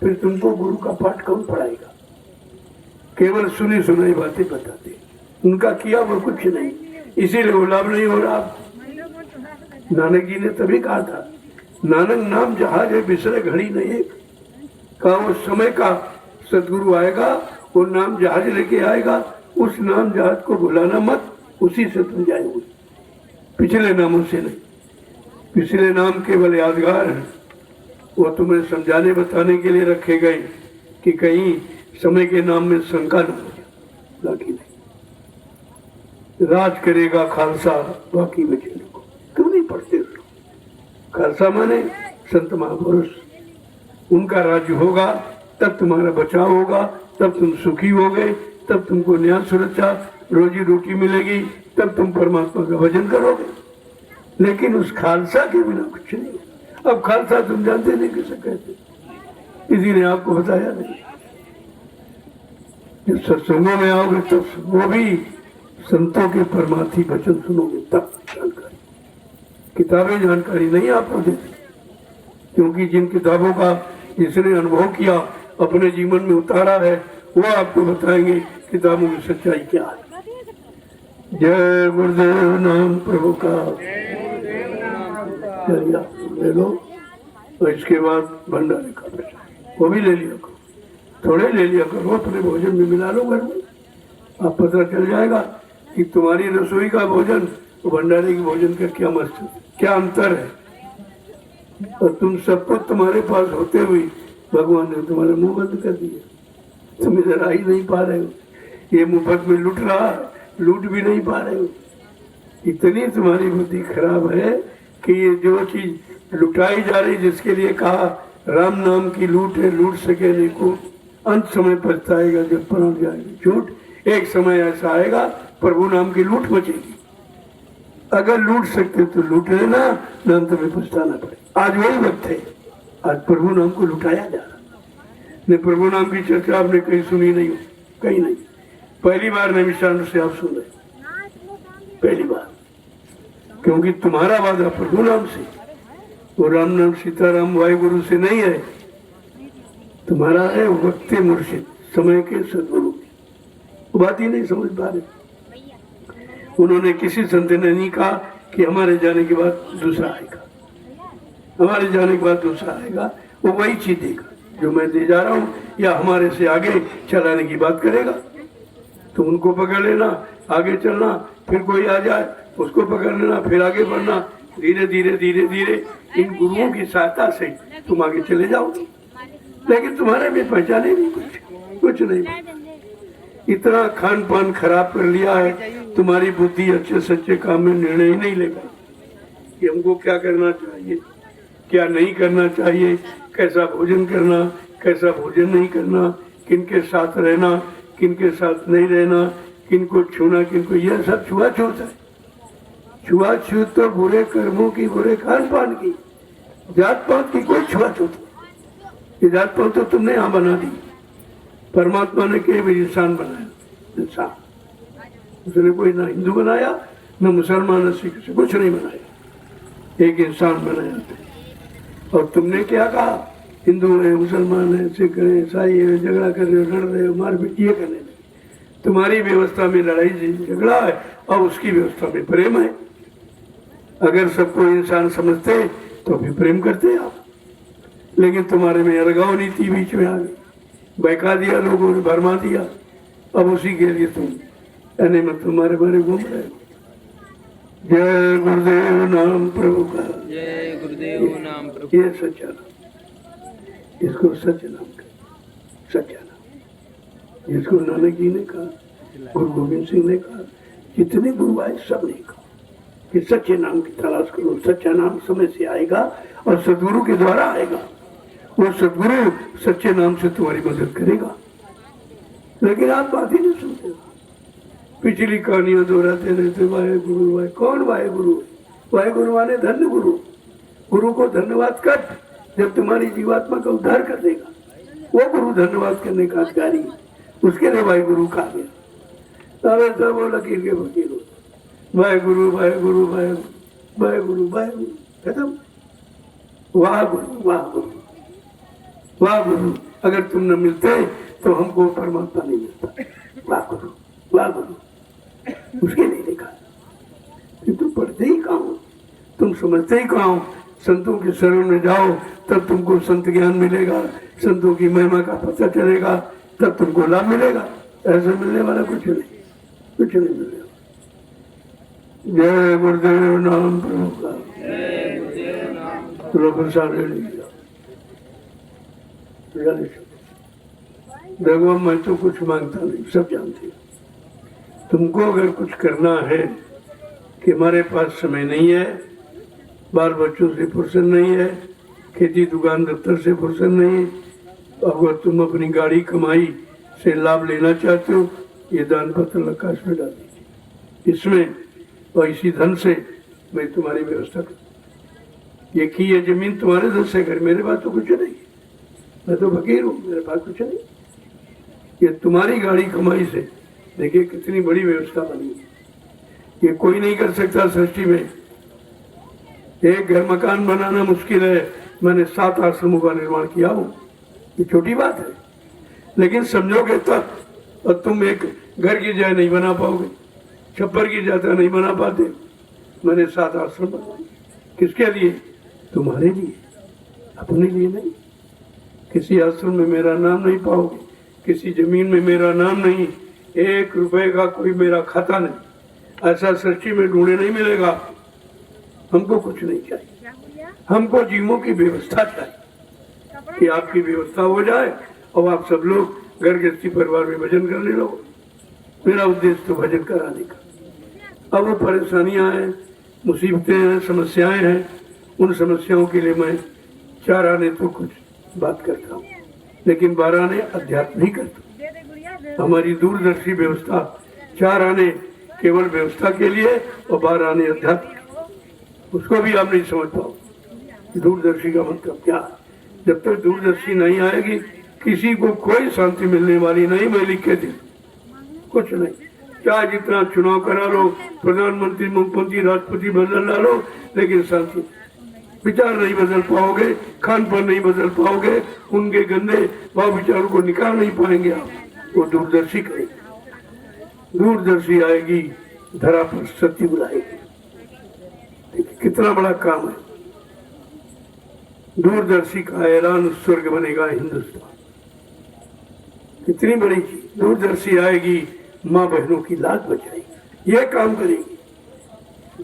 फिर तुमको गुरु का पाठ कौन पढ़ाएगा? केवल सुनी सुनाई बातें बताते, उनका किया वो कुछ नहीं, इसीलिए वो लाभ नहीं हो रहा। नानक जी ने तभी कहा था, नानक नाम जहाज है बिसरे घड़ी नहीं। कहा वो समय का सदगुरु आएगा, वो नाम जहाज लेके आएगा, उस नाम जहाज को भुलाना मत, उसी से तुम जाएंगे, पिछले नामों से नहीं। पिछले नाम केवल यादगार है, वो तुम्हें समझाने बताने के लिए रखे गए कि कहीं समय के नाम में शंका न हो जाए, बाकी नहीं। राज करेगा खालसा बाकी बचे को, क्यों नहीं पढ़ते हो? खालसा माने संत महापुरुष, उनका राज्य होगा तब तुम्हारा बचाव होगा, तब तुम सुखी होगे, तब तुमको न्याय सुरक्षा रोजी रोटी मिलेगी, तब तुम परमात्मा का भजन करोगे। लेकिन उस खालसा के बिना कुछ नहीं। अब खालसा तुम जानते नहीं किसे कहते, किसी ने आपको बताया नहीं। जब सत्संगों में आओगे तब वो भी संतों के परमार्थी वचन सुनोगे तब जानकारी। किताबें जानकारी नहीं आपको देती, क्योंकि जिन किताबों का जिसने अनुभव किया, अपने जीवन में उतारा है, वो आपको बताएंगे किताबों की सच्चाई क्या है। जय गुरुदेव नाम प्रभु का। चलिए ले लो, और इसके बाद भंडारे का पैसा वो भी ले लिया करो, थोड़े ले लिया करो, अपने भोजन में मिला लो घर में। आप पता चल जाएगा कि तुम्हारी रसोई का भोजन और भंडारे के भोजन का क्या अंतर है। और तुम सब कुछ तुम्हारे पास होते हुए भगवान ने तुम्हारे मुंह बंद कर दिया, तुम इधर आ ही नहीं पा रहे हो। ये मुफ्त में लूट रहा, लूट भी नहीं पा रहे हो। इतनी तुम्हारी बुद्धि खराब है कि ये जो चीज लुटाई जा रही, जिसके लिए कहा राम नाम की लूट है, लूट सके नहीं को, अंत समय पछताएगा जब प्राण जाएगी झूठ। एक समय ऐसा आएगा प्रभु नाम की लूट मचेगी। अगर लूट सकते तो लूट लेना, नाम तुम्हें पछताना पड़े। आज वही वक्त है, आज प्रभु नाम को लुटाया जा रहा। ने प्रभु नाम की चर्चा आपने कहीं सुनी नहीं हो, कहीं नहीं। पहली बार नैमिषारण्य से आप सुन रहे, पहली बार, क्योंकि तुम्हारा वादा प्रभु नाम से, वो राम नाम सीताराम वायुगुरु से नहीं है, तुम्हारा है वक्त मुर्शिद समय के सदगुरु। बात ही नहीं समझ पा रहे। उन्होंने किसी संत ने नहीं कहा कि हमारे जाने के बाद दूसरा आएगा, हमारे जाने के बाद दूसरा आएगा, वो वही चीज देगा जो मैं दे जा रहा हूँ, या हमारे से आगे चलाने की बात करेगा। तो उनको पकड़ लेना, आगे चलना, फिर कोई आ जाए उसको पकड़ लेना, फिर आगे बढ़ना। धीरे धीरे धीरे धीरे इन गुरुओं की सहायता से तुम आगे चले जाओगे। लेकिन तुम्हारे भी पहचाने नहीं, कुछ नहीं। इतना खान पान खराब कर लिया है, तुम्हारी बुद्धि अच्छे सच्चे काम में निर्णय ही नहीं लेगा कि हमको क्या करना चाहिए, क्या नहीं करना चाहिए, कैसा भोजन करना, कैसा भोजन नहीं करना, किनके साथ रहना, किनके साथ नहीं रहना, किनको छूना, किनको, यह सब छुआछूत है। छुआछूत तो बुरे कर्मों की, बुरे खान पान की, जात पात की कोई छुआछूत नहीं। ये जात पात तो तुमने यहाँ बना दी, परमात्मा ने केवल इंसान बनाया, इंसान। उसने कोई ना हिंदू बनाया, न मुसलमान, न सिख, से कुछ नहीं बनाया, एक इंसान बनाया था। और तुमने क्या कहा? हिंदू है, मुसलमान है, सिख है, ईसाई है, झगड़ा कर रहे हो, लड़ रहे हो, मारपीट ये करने लगे। तुम्हारी व्यवस्था में लड़ाई झगड़ा है और उसकी व्यवस्था में प्रेम है। अगर सबको इंसान समझते तो भी प्रेम करते आप, लेकिन तुम्हारे में अलगाव नीति बीच में आ गई, बहका दिया, लोगों ने भरमा दिया। अब उसी के लिए तुम यानी मैं तुम्हारे बारे घूम रहे हो। जय गुरुदेव नाम प्रभु का, जय गुरुदेव नाम प्रभु। ये सच्चा नाम, इसको सच नाम कहे, सच्चा नाम। जिसको नानक जी ने कहा, गुरु गोविंद सिंह ने कहा, जितने गुरु आए सब ने कहा कि सच्चे नाम की तलाश करो, सच्चा नाम समय से आएगा और सदगुरु के द्वारा आएगा। वो सदगुरु सच्चे नाम से तुम्हारी मदद करेगा। लेकिन आप बात ही नहीं सुनते, पिछली कहानियां दोहराते रहते, वाहे गुरु वाहे। कौन वाहे गुरु? वाहे गुरु माने धन्य गुरु। गुरु को धन्यवाद कर जब तुम्हारी जीवात्मा का उद्धार कर देगा, वो गुरु धन्यवाद करने का अधिकारी है, उसके लिए वाहे गुरु कहा गया। अरे सब वो लकीर के फकीर हो, वाहे गुरु वाहे गुरु वाहे वाहे गुरु वाहे गुरु, खत्म। वाह गुरु वाह गुरु वाह गुरु। अगर तुम न मिलते तो हमको परमात्मा नहीं मिलता। वाह गुरु वाह गुरु, उसके नहीं लिखा कि तुम पढ़ते ही कहाँ हो, तुम समझते ही कहाँ हो। संतों के शरण में जाओ तब तुमको संत ज्ञान मिलेगा, संतों की महिमा का पता चलेगा, तब तुमको लाभ मिलेगा। ऐसा मिलने वाला कुछ नहीं, कुछ नहीं मिलेगा। जय गुरुदेव नाम प्रभु का। देखो मैं तो कुछ मांगता नहीं, सब जानते हैं। तुमको अगर कुछ करना है कि हमारे पास समय नहीं है, बाल बच्चों से फुर्सत नहीं है, खेती दुकान दफ्तर से फुर्सत नहीं है, अगर तुम अपनी गाड़ी कमाई से लाभ लेना चाहते हो, ये दान पत्र लकाश में डाल दीजिए। इसमें और इसी धन से मैं तुम्हारी व्यवस्था करूँ। ये की ये जमीन तुम्हारे धन से कर, मेरे पास तो कुछ नहीं, मैं तो फकीर हूँ, मेरे पास कुछ नहीं। ये तुम्हारी गाड़ी कमाई से देखिए कितनी बड़ी व्यवस्था बनी है। ये कोई नहीं कर सकता सृष्टि में। एक घर मकान बनाना मुश्किल है, मैंने 7 आश्रमों का निर्माण किया हूँ, ये छोटी बात है। लेकिन समझोगे तब, और तुम एक घर की जगह नहीं बना पाओगे, छप्पर की जगह नहीं बना पाते। मैंने 7 आश्रम बनवाए, किसके लिए? तुम्हारे लिए, अपने लिए नहीं। किसी आश्रम में मेरा नाम नहीं पाओगे, किसी जमीन में मेरा नाम नहीं, 1 रुपए का कोई मेरा खाता नहीं। ऐसा सृष्टि में ढूंढे नहीं मिलेगा। हमको कुछ नहीं चाहिए, हमको जीवों की व्यवस्था चाहिए कि आपकी व्यवस्था हो जाए और आप सब लोग घर गृहस्थी परिवार में भजन करने लगो। मेरा उद्देश्य तो भजन कराने का। अब वो परेशानियां हैं, मुसीबतें हैं, समस्याएं हैं, उन समस्याओं के लिए मैं 4 आने तो कुछ बात करता हूँ, लेकिन 12 आने अध्यात्म ही करता हूँ। हमारी दूरदर्शी व्यवस्था 4 आने केवल व्यवस्था के लिए और 12 आने अध्यात्म, उसको भी आप नहीं समझ पाओ। दूरदर्शी का मतलब क्या? जब तक दूरदर्शी नहीं आएगी किसी को कोई शांति मिलने वाली नहीं। मैं लिख के दे कुछ नहीं, चाहे जितना चुनाव करा लो, प्रधानमंत्री मुख्यमंत्री राष्ट्रपति बदल डालो, लेकिन शांति, विचार नहीं बदल पाओगे, खान पान नहीं बदल पाओगे, उनके गंदे भाव विचारों को निकाल नहीं पाएंगे आप। वो दूरदर्शी करेगी, दूरदर्शी आएगी, धरा पर सत्य बुलाएगी। कितना बड़ा काम है। दूरदर्शी का ऐलान स्वर्ग बनेगा हिंदुस्तान, कितनी बड़ी चीज। दूरदर्शी आएगी, माँ बहनों की लाज बचाएगी, ये काम करेगी।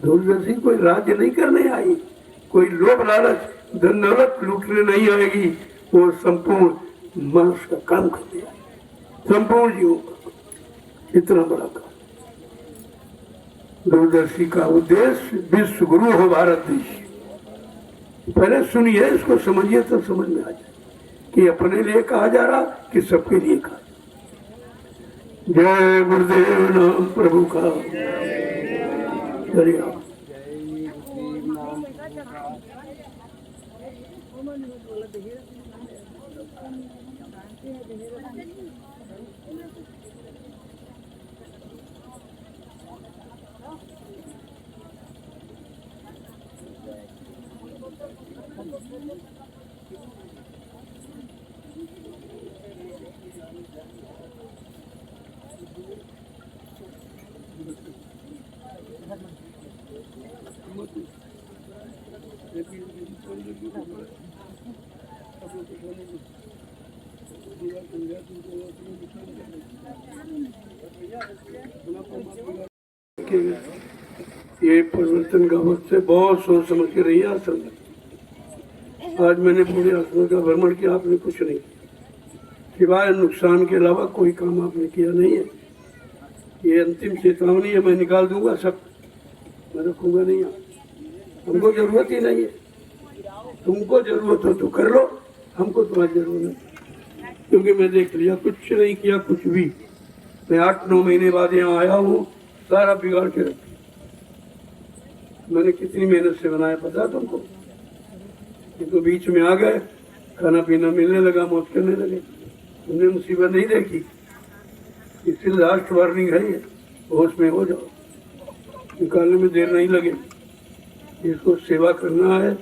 दूरदर्शी कोई राज्य नहीं करने आई, कोई लोभ लालच धन दौलत लूटने नहीं आएगी, वो संपूर्ण मानस का काम करने आएगी, संपूर्ण जीवों का। इतना बड़ा काम। दूरदर्शी का उद्देश्य विश्व गुरु हो भारत देश। पहले सुनिए, इसको समझिए तो समझ में आ जाए कि अपने लिए कहा जा रहा कि सबके लिए कहा। जय गुरुदेव नाम प्रभु का। चलिए आप ये परिवर्तन का वक्त है, बहुत सोच समझ के रहिए आश्रम में। आज मैंने पूरे आश्रम का भ्रमण किया, आपने कुछ नहीं किया, सिवाय नुकसान के अलावा कोई काम आपने किया नहीं है। ये अंतिम चेतावनी है, मैं निकाल दूंगा सब, मैं रखूंगा नहीं। हमको जरूरत ही नहीं है, तुमको जरूरत हो तो कर लो, हमको तुम्हारी जरूरत नहीं, क्योंकि मैं देख लिया कुछ नहीं किया कुछ भी। मैं 8-9 महीने बाद यहाँ आया हूँ, सारा बिगाड़ के रखा। मैंने कितनी मेहनत से बनाया पता तुमको? ये तो बीच में आ गए, खाना पीना मिलने लगा, मौज करने लगे, तुमने मुसीबत नहीं देखी। इसलिए लास्ट वार्निंग है ये, होश में हो जाओ, निकालने में देर नहीं लगे। इसको सेवा करना है,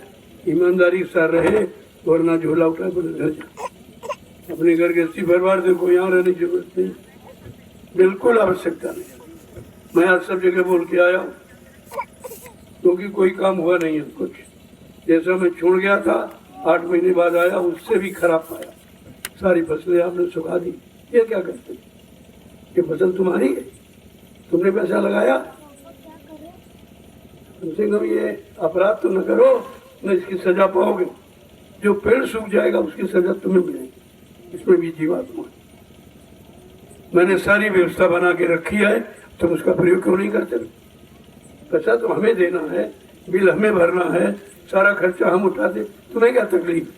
ईमानदारी से रहे, वरना झोला उठा कर घर जाओ। अपने घर के 80 परिवार देखो, यहाँ रहने की जरूरत नहीं, बिल्कुल आवश्यकता नहीं। मैं आज सब जगह बोल के आया हूँ, क्योंकि कोई काम हुआ नहीं है कुछ। जैसा मैं छोड़ गया था, 8 महीने बाद आया, उससे भी खराब पाया। सारी फसलें आपने सुखा दी। ये क्या करते? ये फसल तुम्हारी है, तुमने पैसा लगाया, कम से कम ये अपराध तो न करो, न इसकी सजा पाओगे। जो पेड़ सूख जाएगा उसकी सजा तुम्हें मिलेगी, इसमें भी जीवात्मा। मैंने सारी व्यवस्था बना के रखी है, तुम उसका प्रयोग क्यों नहीं करते? पैसा तो हमें देना है, बिल हमें भरना है, सारा खर्चा हम उठाते, तुम्हें क्या तकलीफ?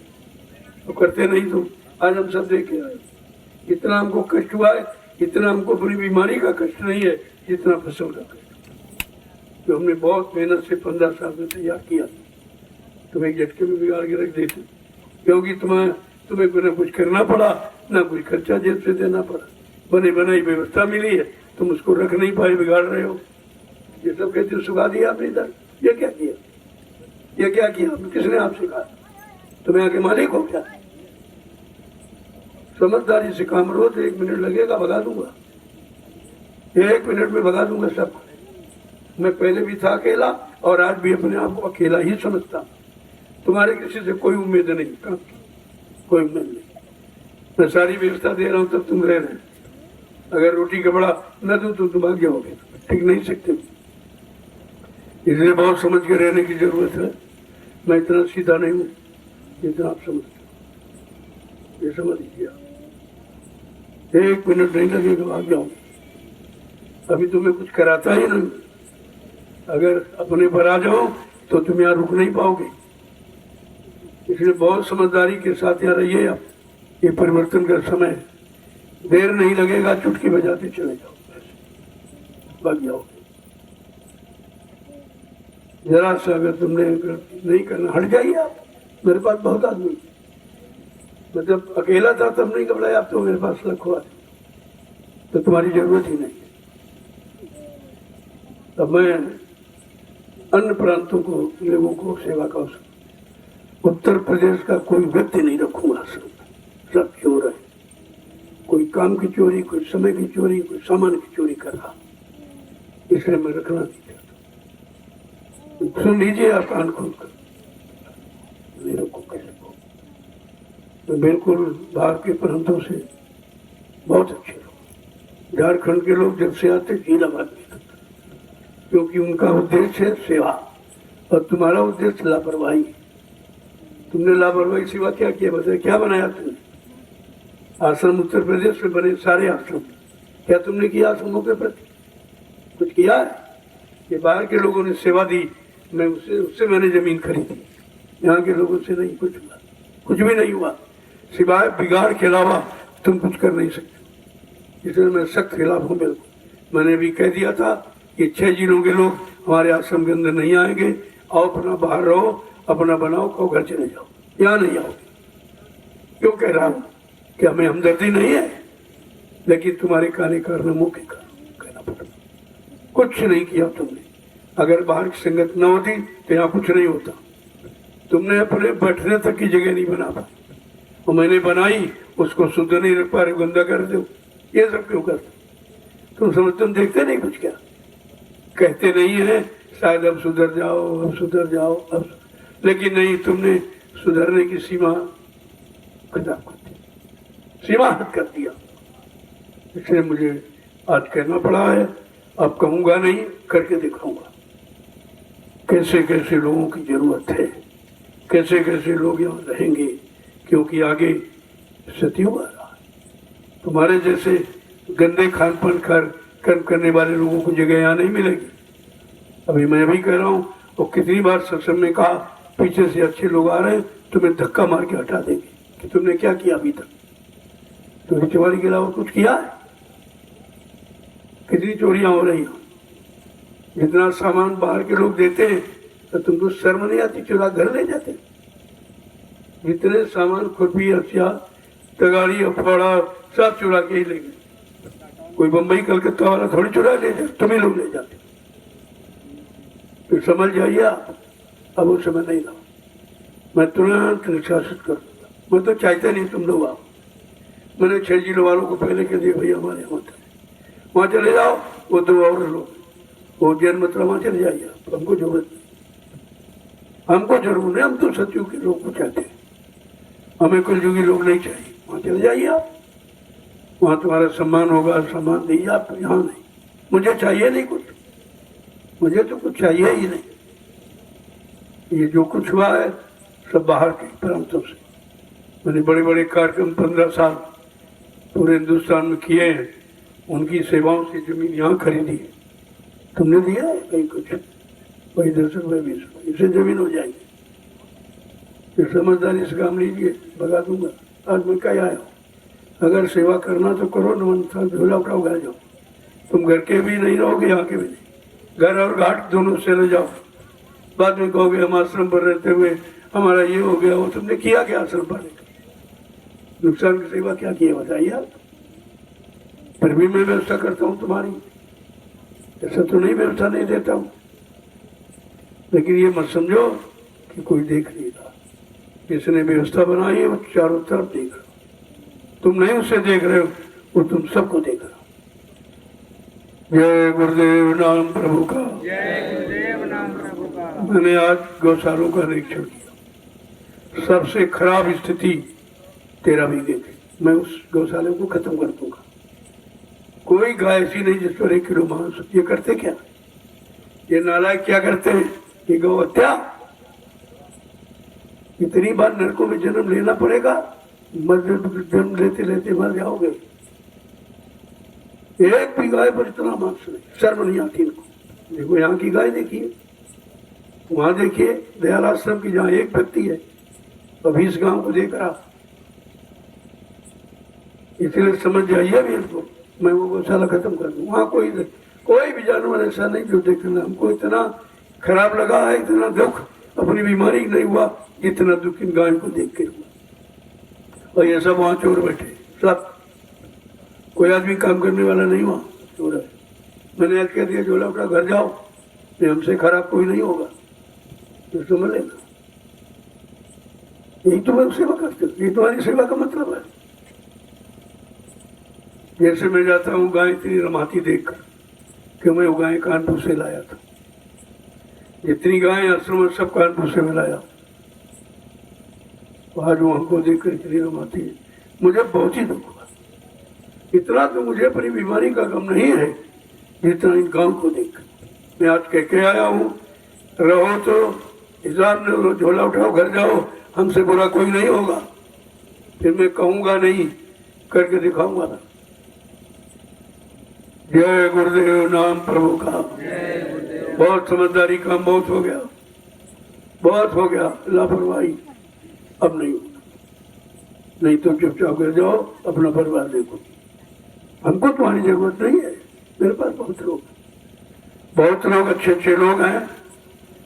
तो करते नहीं तुम। आज हम सब देखे आए, इतना हमको कष्ट हुआ है, इतना हमको अपनी बीमारी का कष्ट नहीं है जितना फसल का कष्ट, जो हमने बहुत मेहनत से 15 साल में तैयार किया। तुम एक झटके में बिगाड़ के रख देते, क्योंकि तुम्हें न कुछ करना पड़ा, न कुछ खर्चा जेब से देना पड़ा। बनी बनाई व्यवस्था मिली है, तुम उसको रख नहीं पाए, बिगाड़ रहे हो। ये सब कहते सुखा दिया आपने इधर, ये क्या किया? ये क्या किया? किसने आपसे कहा? तुम्हें आके मालिक हो क्या? समझदारी से काम लो तो 1 मिनट लगेगा, भगा दूंगा, 1 मिनट में भगा दूंगा सब। मैं पहले भी था अकेला और आज भी अपने आप को अकेला ही समझता। तुम्हारे किसी से कोई उम्मीद नहीं, काम की कोई उम्मीद नहीं। मैं सारी व्यवस्था दे रहा हूँ तब तुम रह रहे। अगर रोटी कपड़ा न दूं तो तुम भाग्य हो गए, टिक नहीं सकते। इसलिए बहुत समझ के रहने की जरूरत है। मैं इतना सीधा नहीं हूँ जितना आप समझते हो, ये समझ लीजिए। 1 मिनट नहीं लगेगा, भाग जाओगे। अभी तुम्हें कुछ कराता ही नहीं। अगर अपने पर आ जाओ तो तुम यहाँ रुक नहीं पाओगे। इसलिए बहुत समझदारी के साथ यहाँ रहिए आप। ये परिवर्तन का समय है, देर नहीं लगेगा, चुटकी बजाते चले जाओ, भाग जाओगे। जरा सा अगर तुमने नहीं करना, हट जाइए आप। मेरे पास बहुत आदमी, मतलब अकेला था तब नहीं घबराया, आप तो मेरे पास लाखों आदमी, तो तुम्हारी जरूरत ही नहीं। अब मैं अन्य प्रांतों को, लोगों को सेवा का अवसर, उत्तर प्रदेश का कोई व्यक्ति नहीं रखूंगा। सब चोर है, कोई काम की चोरी, कोई समय की चोरी, कोई सामान की चोरी कर रहा, इसलिए मैं रखना नहीं चाहता। सुन लीजिए आप कान खोल कर, मेरे को कैसे को तो बिल्कुल बाहर के प्रांतों से बहुत अच्छे लोग, झारखंड के लोग जब से आते जिलाबाद में, क्योंकि उनका उद्देश्य है सेवा और तुम्हारा उद्देश्य लापरवाही। तुमने लापरवाही सिवा क्या किया? बताया, क्या बनाया तुमने? आश्रम उत्तर प्रदेश में बने सारे आश्रम, क्या तुमने किया आश्रमों के प्रति? कुछ किया है? ये बाहर के लोगों ने सेवा दी, मैं उससे मैंने जमीन खरीदी, यहाँ के लोगों से नहीं कुछ हुआ, कुछ भी नहीं हुआ, सिवाय बिगाड़ के अलावा तुम कुछ कर नहीं सकते। इसलिए मैं सख्त खिलाफ हूँ। बिल्कुल मैंने भी कह दिया था कि 6 जिलों के लोग हमारे आश्रम के अंदर नहीं आएंगे। आओ अपना बाहर रहो, अपना बनाओ, खाओ, घर चले जाओ, यहाँ नहीं आओगे। क्यों कह रहा हूँ कि हमें हमदर्दी नहीं है, लेकिन तुम्हारे काले कारनामों के कारण कहना पड़ा। कुछ नहीं किया तुमने। अगर बाहर की संगत न होती तो यहाँ कुछ नहीं होता। तुमने अपने बैठने तक की जगह नहीं बना पाई, और मैंने बनाई, उसको शुद्ध नहीं रख पा रहे, गंदा कर दो। ये सब क्यों करते? तुम देखते नहीं कुछ क्या? कहते नहीं है शायद अब सुधर जाओ, अब सुधर जाओ, अब, लेकिन नहीं, तुमने सुधरने की सीमा खत्म कर दी, सीमा हद कर दिया। इसलिए मुझे आज कहना पड़ा है, अब कहूँगा नहीं, करके दिखाऊंगा कैसे कैसे लोगों की जरूरत है, कैसे कैसे लोग यहाँ रहेंगे, क्योंकि आगे सतयुग आ रहा है। तुम्हारे जैसे गंदे खान पान कर्म करने वाले लोगों को जगह यहाँ नहीं मिलेगी। अभी मैं भी कह रहा हूँ, और कितनी बार सत्संग में कहा, पीछे से अच्छे लोग आ रहे हैं, तुम्हें धक्का मार के हटा देंगे कि तुमने क्या किया अभी तक। चोरी चमारी के अलावा कुछ किया है? कितनी चोरियां हो रही हैं? जितना सामान बाहर के लोग देते हैं तो तुमको शर्म नहीं आती, चुरा घर ले जाते। जितने सामान खुरपी, हथियार, तगाड़ी, अफवाड़ा सब चुरा के ही ले गए। कोई बम्बई कलकत्ता वाला थोड़ी चुरा ले जाए, तुम ही लोग ले जाते। तो समझ जाइए आप, अब वो समय नहीं रहा। मैं तुरंत निष्कासित कर दूंगा। मैं तो चाहता नहीं तुम लोग आओ। मैंने 6 जिलों वालों को पहले कह दिया, भैया हमारे यहाँ मत, वहाँ चले जाओ, वो 2 और लोग, वो जैन मतलब वहाँ चले जाइए आप, हमको जरूरत नहीं, हमको जरूर नहीं, हम तो सतयुग के लोग को चाहते हैं, हमें कलयुगी लोग नहीं चाहिए। वहाँ चले जाइए आप, वहाँ तुम्हारा सम्मान होगा, सम्मान दीजिए आप, यहाँ नहीं। मुझे चाहिए नहीं कुछ, मुझे तो कुछ चाहिए ही नहीं। ये जो कुछ हुआ है सब बाहर के प्रांतों से। मैंने बड़े बड़े कार्यक्रम 15 साल पूरे हिंदुस्तान में किए हैं, उनकी सेवाओं से जमीन यहाँ खरीदी है। तुमने दिया है कहीं कुछ? वही 10 रुपये 20 रुपये, इससे जमीन हो जाएगी। फिर समझदारी से काम लीजिए, भगा दूंगा। आज मैं क्या आया हूँ, अगर सेवा करना तो करो, न झोला उठाओ घर जाओ। तुम घर के भी नहीं रहोगे, यहाँ के भी नहीं, घर और घाट दोनों चले जाओ। बाद में कहोगे हम आश्रम पर रहते हुए हमारा ये हो गया, वो तुमने किया क्या आश्रम पर रहकर? नुकसान की सेवा क्या किया बताइए आप? फिर भी मैं व्यवस्था करता हूँ तुम्हारी, ऐसा तो नहीं व्यवस्था नहीं देता हूँ। लेकिन ये मत समझो कि कोई देख नहीं रहा। जिसने व्यवस्था बनाई है वो चारों तरफ देख रहा, तुम नहीं उसे देख रहे हो, वो तुम सबको देख रहा। जय गुरुदेव नाम प्रभु का। जय गुरुदेव नाम प्रभु का। मैंने आज गौशालों का निरीक्षण किया, सबसे खराब स्थिति 13 बीघे की। मैं उस गौशाले को खत्म कर दूंगा। कोई गाय ऐसी नहीं जिस पर 1 किलो मांस। ये करते क्या? ये नालायक क्या करते हैं? ये गौ हत्या। इतनी बार नरकों में जन्म लेना पड़ेगा, जन्म लेते लेते मर जाओगे। एक भी गाय पर इतना मांस नहीं, शर्म नहीं आती इनको। देखो यहाँ की गाय देखिए, वहां देखिए दयाल आश्रम की, जहाँ एक व्यक्ति है, अभी इस गांव को देख रहा। इसलिए समझ जाइए भी इनको, मैं वो गौशाला खत्म कर दूँ। वहाँ कोई भी जानवर ऐसा नहीं जो देखना। हमको इतना खराब लगा है, इतना दुख अपनी बीमारी नहीं हुआ जितना दुख इन गायों को देख के हुआ। और ये सब वहाँ चोर बैठे, सब, कोई आदमी काम करने वाला नहीं वहाँ, चोर है। मैंने आज कह दिया झोला उठा घर जाओ, ये हमसे खराब कोई नहीं होगा, तो समझ लेना। यही तो मैं सेवा करते हूँ, ये तुम्हारी सेवा का मतलब है। जैसे मैं जाता हूँ गाय इतनी रमाती देखकर कि मैं वो गाय कानपुर से लाया था। जितनी गाय आश्रम में सब कानपुर से मिलाया। आज वो हमको देखकर इतनी रमाती है, मुझे बहुत ही दुख हुआ। इतना तो मुझे अपनी बीमारी का गम नहीं है जितना इन गाँव को देख। मैं आज कह के आया हूँ, रहो तो हिसाब में झोला उठाओ घर जाओ, हमसे बुरा कोई नहीं होगा। फिर मैं कहूँगा नहीं, करके दिखाऊंगा ना। जय गुरुदेव नाम प्रभु का। बहुत समझदारी काम बहुत हो गया, बहुत हो गया, लापरवाही अब नहीं होगा। नहीं तो चुपचाप कर जाओ, अपना परिवार देखो। हमको तुम्हारी जरूरत नहीं है, मेरे पास बहुत लोग अच्छे अच्छे लोग हैं।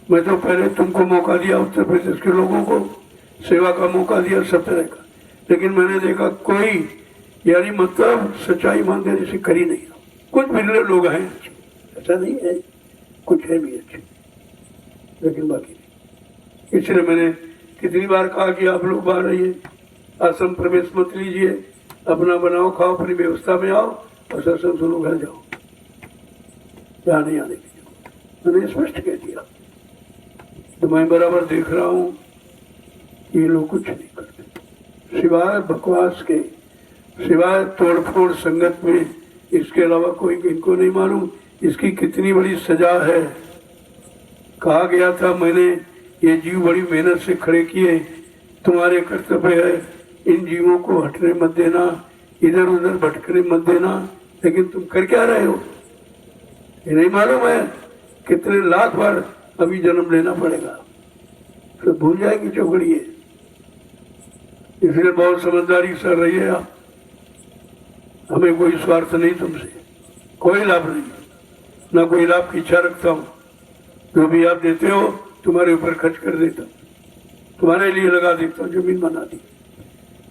मैं तो पहले तुमको मौका दिया, उत्तर प्रदेश के लोगों को सेवा का मौका दिया सब तरह का, लेकिन मैंने देखा कोई यानी मतलब सच्चाई ईमानदारी से करी नहीं। कुछ बिगड़े लोग हैं, ऐसा नहीं है, कुछ है भी अच्छे, लेकिन बाकी नहीं। इसलिए मैंने कितनी बार कहा कि आप लोग बाहर रहिए, आश्रम प्रवेश मत लीजिए, अपना बनाओ खाओ, अपनी व्यवस्था में आओ और सत्संग सुनो, घर जाओ, यहाँ नहीं आने की। मैंने स्पष्ट कह दिया। तो मैं बराबर देख रहा हूँ ये लोग कुछ नहीं करते सिवाय बकवास के, सिवाय तोड़फोड़ संगत में, इसके अलावा कोई इनको नहीं मालूम इसकी कितनी बड़ी सजा है। कहा गया था मैंने ये जीव बड़ी मेहनत से खड़े किए, तुम्हारे कर्तव्य है इन जीवों को हटने मत देना, इधर उधर भटकने मत देना, लेकिन तुम कर क्या रहे हो? ये नहीं मालूम है कितने लाख बार अभी जन्म लेना पड़ेगा, तो भूल जाएगी चौकड़ी है। इसलिए बहुत समझदारी से रहिए आप। हमें कोई स्वार्थ नहीं तुमसे, कोई लाभ नहीं, ना कोई लाभ की इच्छा रखता हूँ। जो भी आप देते हो तुम्हारे ऊपर खर्च कर देता, तुम्हारे लिए लगा देता हूँ। जमीन बना दी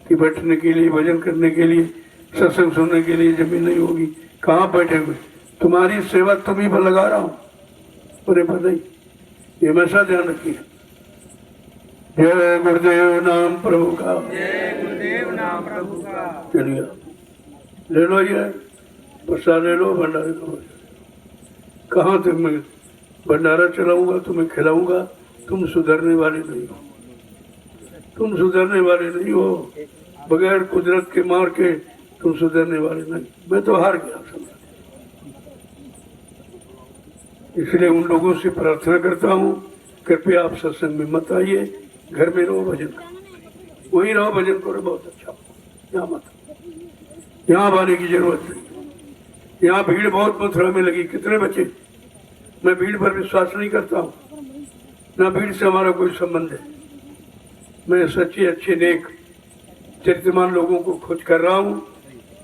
कि बैठने के लिए, भजन करने के लिए, सत्संग सुनने के लिए जमीन नहीं होगी, कहाँ बैठे हुए? तुम्हारी सेवा तुम्ही पर लगा रहा हूँ, पूरे पर नहीं। ये हमेशा ध्यान रखिए। जय गुरुदेव नाम प्रभु का। जय गुरुदेव नाम प्रभु का। चलिए ले लो, ये प्रसाद ले लो, भंडारे करो। कहाँ तक मैं भंडारा चलाऊंगा, तुम्हें खिलाऊंगा? तुम सुधरने वाले नहीं हो, तुम सुधरने वाले नहीं हो। बगैर कुदरत के मार के तुम सुधरने वाले नहीं। मैं तो हार गया समझ। इसलिए उन लोगों से प्रार्थना करता हूँ, कृपया आप सत्संग में मत आइए, घर में रहो, भजन करो, वहीं रहो, भजन करो, बहुत अच्छा। यहाँ मत, यहाँ आने की जरूरत नहीं। यहाँ भीड़ बहुत मथुरा में लगी, कितने बचे? मैं भीड़ पर विश्वास नहीं करता हूँ, ना भीड़ से हमारा कोई संबंध है। मैं सच्चे अच्छे नेक चरित्रमान लोगों को खोज कर रहा हूँ,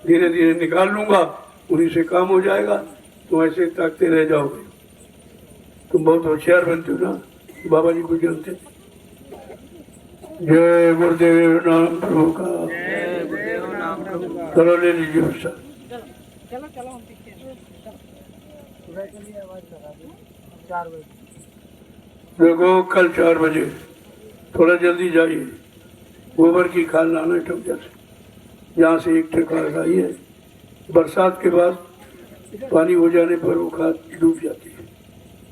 धीरे धीरे निकाल लूंगा, उन्हीं से काम हो जाएगा। तुम ऐसे ताकते रह जाओगे। तुम बहुत होशियार बनते हो ना, बाबा जी को जानते। जय गुरुदेव नाम प्रभु का। जय गुरुदेव नाम प्रभु का। चलो ले लीजिए प्रसाद। देखो कल 4 बजे थोड़ा जल्दी जाइए, गोबर की खाल लाना टोपिया से, यहाँ से एक ठेका लगाइए। बरसात के बाद पानी हो जाने पर वो खाद डूब जाती है,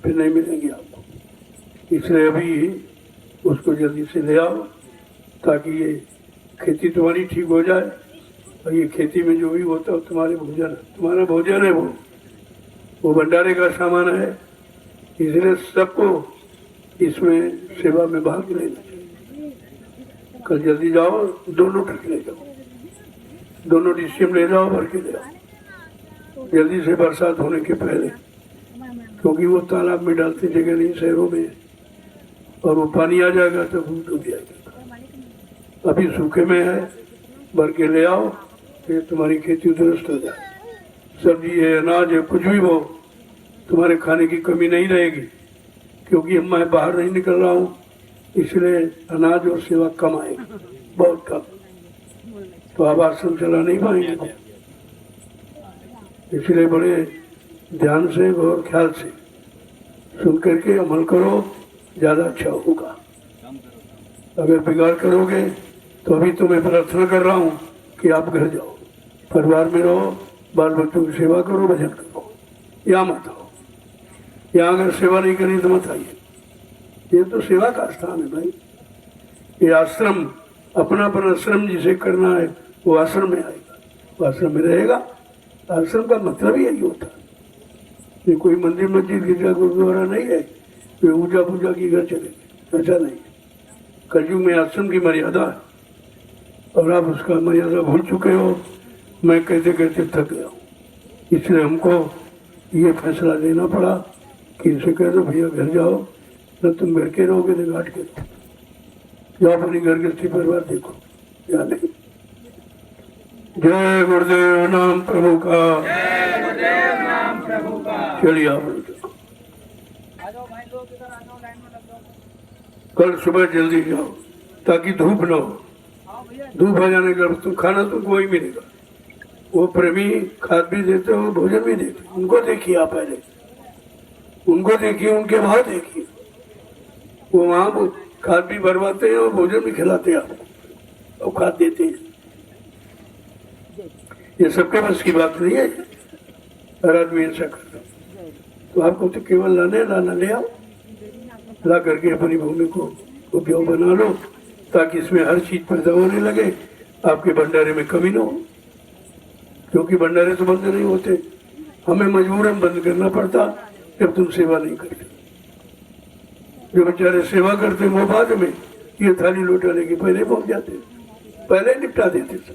फिर नहीं मिलेंगी आपको। इसलिए अभी उसको जल्दी से ले आओ, ताकि ये खेती तुम्हारी ठीक हो जाए। और ये खेती में जो भी होता है तुम्हारे भोजन, तुम्हारा भोजन है, वो भंडारे का सामान है। इसलिए सबको इसमें सेवा में भाग लेना चाहिए। कल जल्दी जाओ, 2 ट्रक ले जाओ, 2 डिस्ट्रिक्ट ले जाओ, भर के ले आओ जल्दी से, बरसात होने के पहले। क्योंकि वो तालाब में डालते जगह नहीं शहरों में, और वो पानी आ जाएगा तो डूब जाएगा। अभी सूखे में है, भर के ले आओ, फिर तुम्हारी खेती दुरुस्त हो जाए। सब्जी है, अनाज है, कुछ भी हो, तुम्हारे खाने की कमी नहीं रहेगी। क्योंकि मैं बाहर नहीं निकल रहा हूँ, इसलिए अनाज और सेवा कम आएगी, बहुत कम। तो आप आश्रम चला नहीं पाएंगे। इसलिए बड़े ध्यान से और ख्याल से सुन करके अमल करो, ज़्यादा अच्छा होगा। अगर बिगाड़ करोगे तो अभी तो मैं प्रार्थना कर रहा हूँ कि आप घर जाओ, परिवार में रहो, बाल बच्चों की सेवा करो, भजन करो, यहाँ मत आओ। यहाँ अगर सेवा नहीं करी तो मत आइए। ये तो सेवा का स्थान है भाई। ये आश्रम, अपना आश्रम जिसे करना है वो आश्रम में आएगा, वो आश्रम में रहेगा। आश्रम का मतलब ही यही होता है। ये कोई मंदिर मस्जिद गिरजा गुरुद्वारा नहीं है, ये पूजा पूजा की घर चलेगी, ऐसा नहीं। कलयुग में आश्रम की मर्यादा है, और आप उसका मर्यादा भूल चुके हो। मैं कहते कहते थक गया हूँ, इसलिए हमको ये फैसला लेना पड़ा कि इनसे कह दो भैया घर जाओ, न तुम घर के रहोगे तो घाट के रहो, जाओ अपनी घर गृहस्थी परिवार देखो, या नहीं। जय गुरुदेव नाम प्रभु का। जय गुरुदेव नाम प्रभु का। चलिए आप कल सुबह जल्दी जाओ, ताकि धूप न हो। धूप आ जाने के बाद तुम खाना तुमको वही मिलेगा। वो प्रेमी खाद भी देते हो, भोजन भी देते हो, उनको देखिए आप पहले, उनको देखिए, उनके भाव देखिए। वो वहाँ खाद भी भरवाते हैं और भोजन भी खिलाते हैं आपको और खाद देते हैं। ये सबके बस की बात नहीं है, हर आदमी ऐसा करता। तो आपको तो केवल लाना ले आओ, ला करके अपनी भूमि को उपयोग बना लो ताकि इसमें हर चीज पैदा होने लगे, आपके भंडारे में कमी न हो। क्योंकि भंडारे तो बंद नहीं होते, हमें मजबूरन बंद करना पड़ता जब तुम सेवा नहीं करते। जो बेचारे सेवा करते वो बाद में ये थाली लौटाने के पहले पहुंच जाते, पहले निपटा देते थे,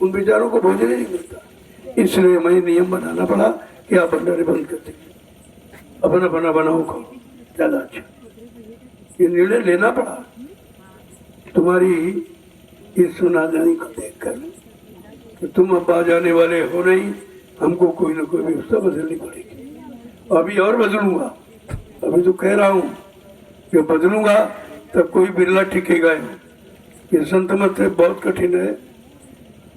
उन बेचारों को भोजन ही नहीं मिलता। इसलिए हमें नियम बनाना पड़ा कि आप भंडारे बंद करते, अपना बना बनाओ खाओ, ज्यादा अच्छा। ये निर्णय लेना पड़ा तुम्हारी इस सुनादानी को देखकर कि तुम अब आ जाने वाले हो नहीं, हमको कोई ना कोई व्यवस्था बदलनी पड़ेगी। अभी और बदलूंगा, अभी तो कह रहा हूँ जब बदलूंगा तब कोई बिरला टिकेगा। ये संत मत बहुत कठिन है,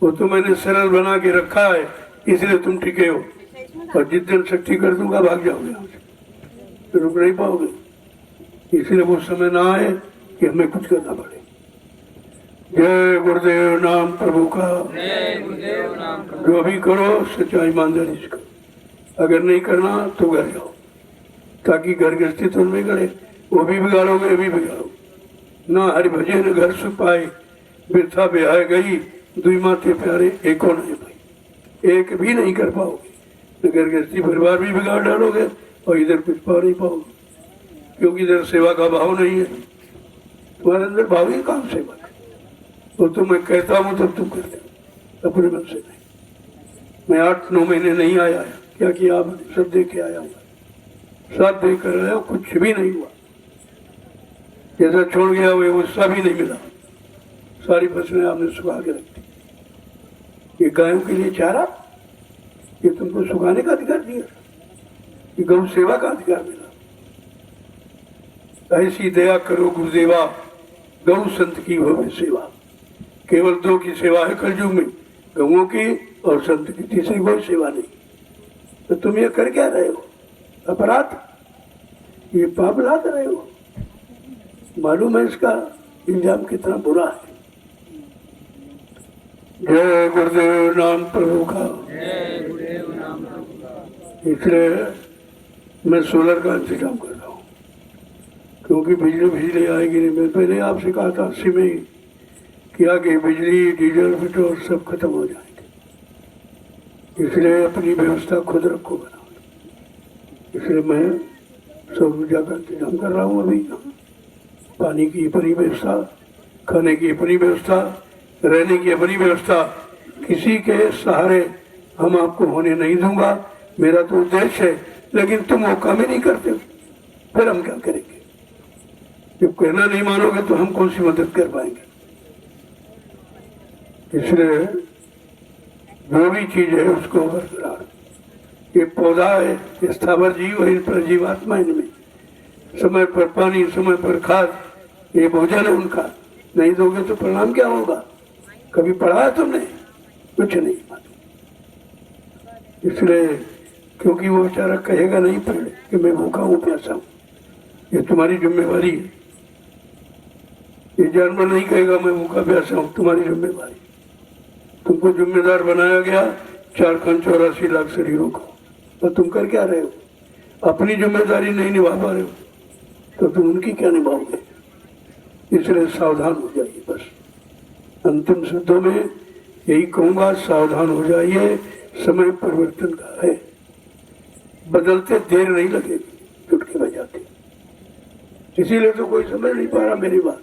वो तो मैंने सरल बना के रखा है इसलिए तुम टिके हो, और जिस दिन शक्ति कर दूंगा भाग जाओगे, तो रुक नहीं पाओगे। इसलिए वो समय ना आए कि हमें कुछ करना पड़े। जय गुरुदेव नाम प्रभु का। जो भी करो सच्चाई ईमानदारी से करो, अगर नहीं करना तो घर जाओ, ताकि घर गृहस्थी तुम नहीं करे, वो भी बिगाड़ोगे ये भी बिगाड़ो। ना हरि भजन घर सुख पाए, बिरथा ब्याह गई दुई माते प्यारे एको नहीं भाई, एक भी नहीं कर पाओगे। घर गृहस्थी परिवार भी बिगाड़ डालोगे और इधर कुछ पा नहीं पाओगे, क्योंकि इधर सेवा का भाव नहीं है। तुम्हारे अंदर भाव ही काम सेवा है, वो तो मैं कहता हूँ तब तुम करते हो, अपने मन से नहीं। मैं 8-9 महीने नहीं आया, क्या किया आपने? सब देख के आया हूँ, साथ देख कर आया, कुछ भी नहीं हुआ। जैसा छोड़ गया वो गुस्सा भी नहीं मिला, सारी फसलें आपने सुखा के रख दी। ये गायों के लिए चारा, ये तुमको सुखाने का अधिकार दिया, ये गौ सेवा का अधिकार मिला। ऐसी दया करो गुरुदेवा, गौ संत की भव्य सेवा। केवल 2 की सेवा है कलयुग में, गौओं की और संत की, तीसरी कोई सेवा नहीं। तो तुम ये कर क्या रहे हो? अपराध, ये पाप लाद रहे हो। मालूम है इसका इल्जाम कितना बुरा है। जय गुरुदेव नाम प्रभु का। इसलिए मैं सोलर का इंतजाम कर रहा हूँ, क्योंकि बिजली आएगी नहीं। मैं पहले आपसे कहा था 80 में ही कि आगे बिजली डीजल पेट्रोल सब खत्म हो जाएंगे, इसलिए अपनी व्यवस्था खुद रखो बनाओ। इसलिए मैं सौर ऊर्जा का इंतजाम कर रहा हूँ। अभी पानी की अपनी व्यवस्था, खाने की अपनी व्यवस्था, रहने की अपनी व्यवस्था, किसी के सहारे हम आपको होने नहीं दूंगा। मेरा तो उद्देश्य है, लेकिन तुम वो काम ही नहीं करते, फिर हम क्या करेंगे? जब कहना नहीं मानोगे तो हम कौन सी मदद कर पाएंगे? इसलिए जो भी चीज है उसको बरकरार, ये पौधा है, ये स्थावर जीव है, इन पर जीवात्मा, इनमें समय पर पानी, समय पर खाद, ये भोजन है उनका। नहीं दोगे तो परिणाम क्या होगा? कभी पढ़ा है तुमने? कुछ नहीं मालूम। इसलिए क्योंकि वो बेचारा कहेगा नहीं पहले कि मैं भूखा हूँ प्यासा हूँ, ये तुम्हारी जिम्मेवारी है। ये जानवर नहीं कहेगा मैं भूखा प्यासा हूँ, तुम्हारी जिम्मेवारी। तुमको जिम्मेदार बनाया गया 4,84 लाख शरीरों का, और तुम कर क्या रहे हो? अपनी जिम्मेदारी नहीं निभा पा रहे हो तो तुम उनकी क्या निभाओगे? इसलिए सावधान हो जाइए। बस अंतिम शब्दों में यही कहूँगा, सावधान हो जाइए। समय परिवर्तन का है, बदलते देर नहीं लगेगी, चुटकी बजाते। इसीलिए तो कोई समझ नहीं पा रहा मेरी बात।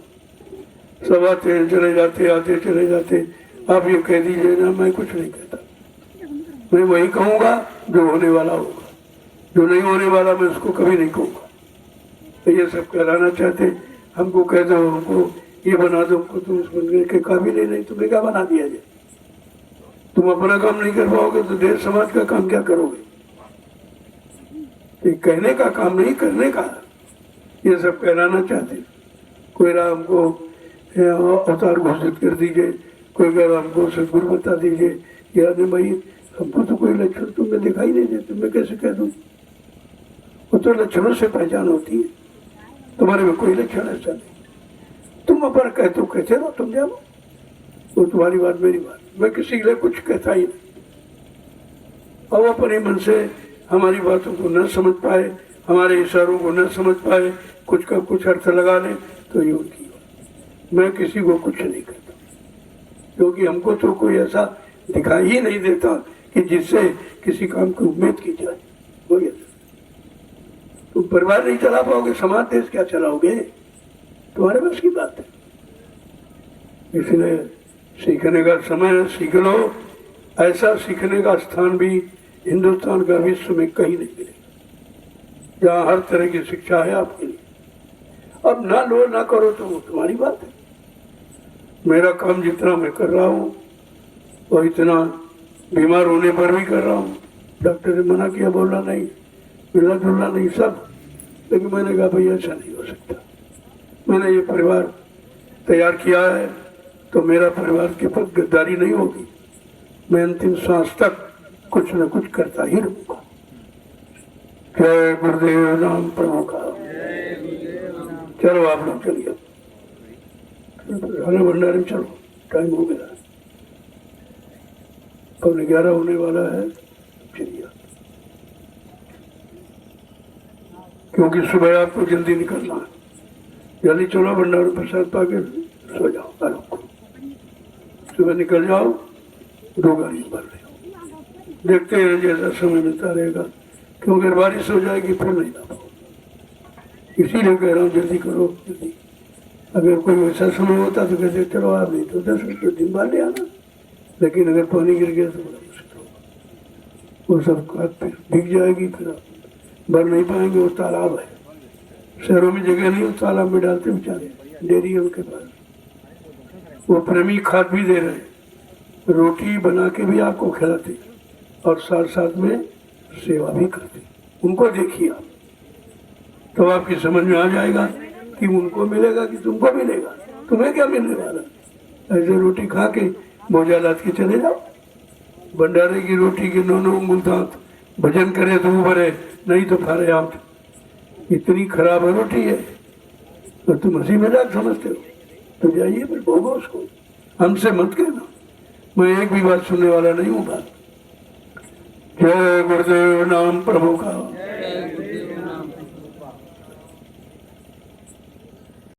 सब आते हैं चले जाते, आते चले जाते। आप ये कह दीजिए ना, मैं कुछ नहीं कहता। मैं वही कहूँगा जो होने वाला होगा, जो नहीं होने वाला मैं उसको कभी नहीं कहूँगा। तो ये सब कहलाना चाहते, हमको कह दो, हमको ये बना दो, हमको तुम बनने के काबिल ही नहीं, तुम्हें क्या बना दिया जाए? तुम अपना काम नहीं कर पाओगे तो देश समाज का काम क्या करोगे? ये कहने का काम नहीं, करने का। ये सब कहलाना चाहते। कोई राम को अवतार घोषित कर दीजिए, कोई कह हमको सदगुरु बता दीजिए। यार भाई, हमको तो कोई लक्षण तुमने दिखाई नहीं देते, मैं कैसे कह दूँ? वो तो लक्षणों से पहचान होती है, तुम्हारे में कोई लक्षण ऐसा नहीं। तुम अपन कहते हो कहते रहो, तुम जानो, वो तुम्हारी बात मेरी बात, मैं किसी के लिए कुछ कहता ही नहीं। अब अपने मन से हमारी बातों को न समझ पाए, हमारे इशारों को न समझ पाए, कुछ का कुछ अर्थ लगा ले, तो ये उनकी बात। मैं किसी को कुछ नहीं कहता, क्योंकि हमको तो कोई ऐसा दिखाई ही नहीं देता कि जिससे किसी काम की उम्मीद की जाए। हो गया, तुम परिवार नहीं चला पाओगे, समाज देश क्या चलाओगे, तुम्हारे बस की बात है। इसलिए सीखने का समय है, सीख लो। ऐसा सीखने का स्थान भी हिंदुस्तान का विश्व में कहीं नहीं मिलेगा जहाँ हर तरह की शिक्षा है आपके लिए। अब ना लो ना करो तो वो तुम्हारी बात है। मेरा काम जितना मैं कर रहा हूँ और इतना बीमार होने पर भी कर रहा हूँ, डॉक्टर ने मना किया, बोला नहीं, मिलना जुलना नहीं सब, लेकिन मैंने कहा भाई ऐसा नहीं हो सकता। मैंने ये परिवार तैयार किया है तो मेरा परिवार के पास गद्दारी नहीं होगी। मैं अंतिम श्वास तक कुछ न कुछ करता ही रहूंगा। जय गुरुदेव नाम प्रभु का। चलो आप लोग चलिए, हरे भंडारे में चलो, टाइम हो गया, 11:15 होने वाला है। चलिए, क्योंकि सुबह आपको जल्दी निकलना है, जल्दी चलो, भंडार प्रसाद पाके सो जाओ, आराम करो, सुबह निकल जाओ, 2 गाड़ी भर रहे हो, देखते हैं जैसा समय मिलता रहेगा, क्योंकि अगर बारिश हो जाएगी फिर नहीं ना पाओ। इसीलिए कह रहा हूँ जल्दी करो, जल्दी। अगर कोई वैसा समय होता तो कहते चलो आप, नहीं तो 10 दिन बाद ले आना, लेकिन अगर पानी गिर गया तो बड़ा मुश्किल होगा, वो सब खाद फिर भीग जाएगी, फिर आप भर नहीं पाएंगे। वो तालाब है, शहरों में जगह नहीं, वो तालाब में डालते बेचारे, डेयरी है उनके पास, वो प्रेमी खाद भी दे रहे, रोटी बना के भी आपको खिलाते और साथ साथ में सेवा भी करते। उनको देखिए आप, तो आपकी समझ में आ जाएगा कि उनको मिलेगा कि तुमको मिलेगा, तुम्हें क्या मिलने वाला। ऐसे रोटी खा के बोझा लाद के चले जाओ, भंडारे की रोटी के 9 उंगल दांत, भजन करे तो भरे, नहीं तो फारे आउट। इतनी खराब रोटी है तो तुम हंसी मजाक समझते हो, तो जाइए फिर भोगो उसको, हमसे मत कहना, मैं एक भी बात सुनने वाला नहीं हूँ। बात जय गुरुदेव नाम प्रभु का।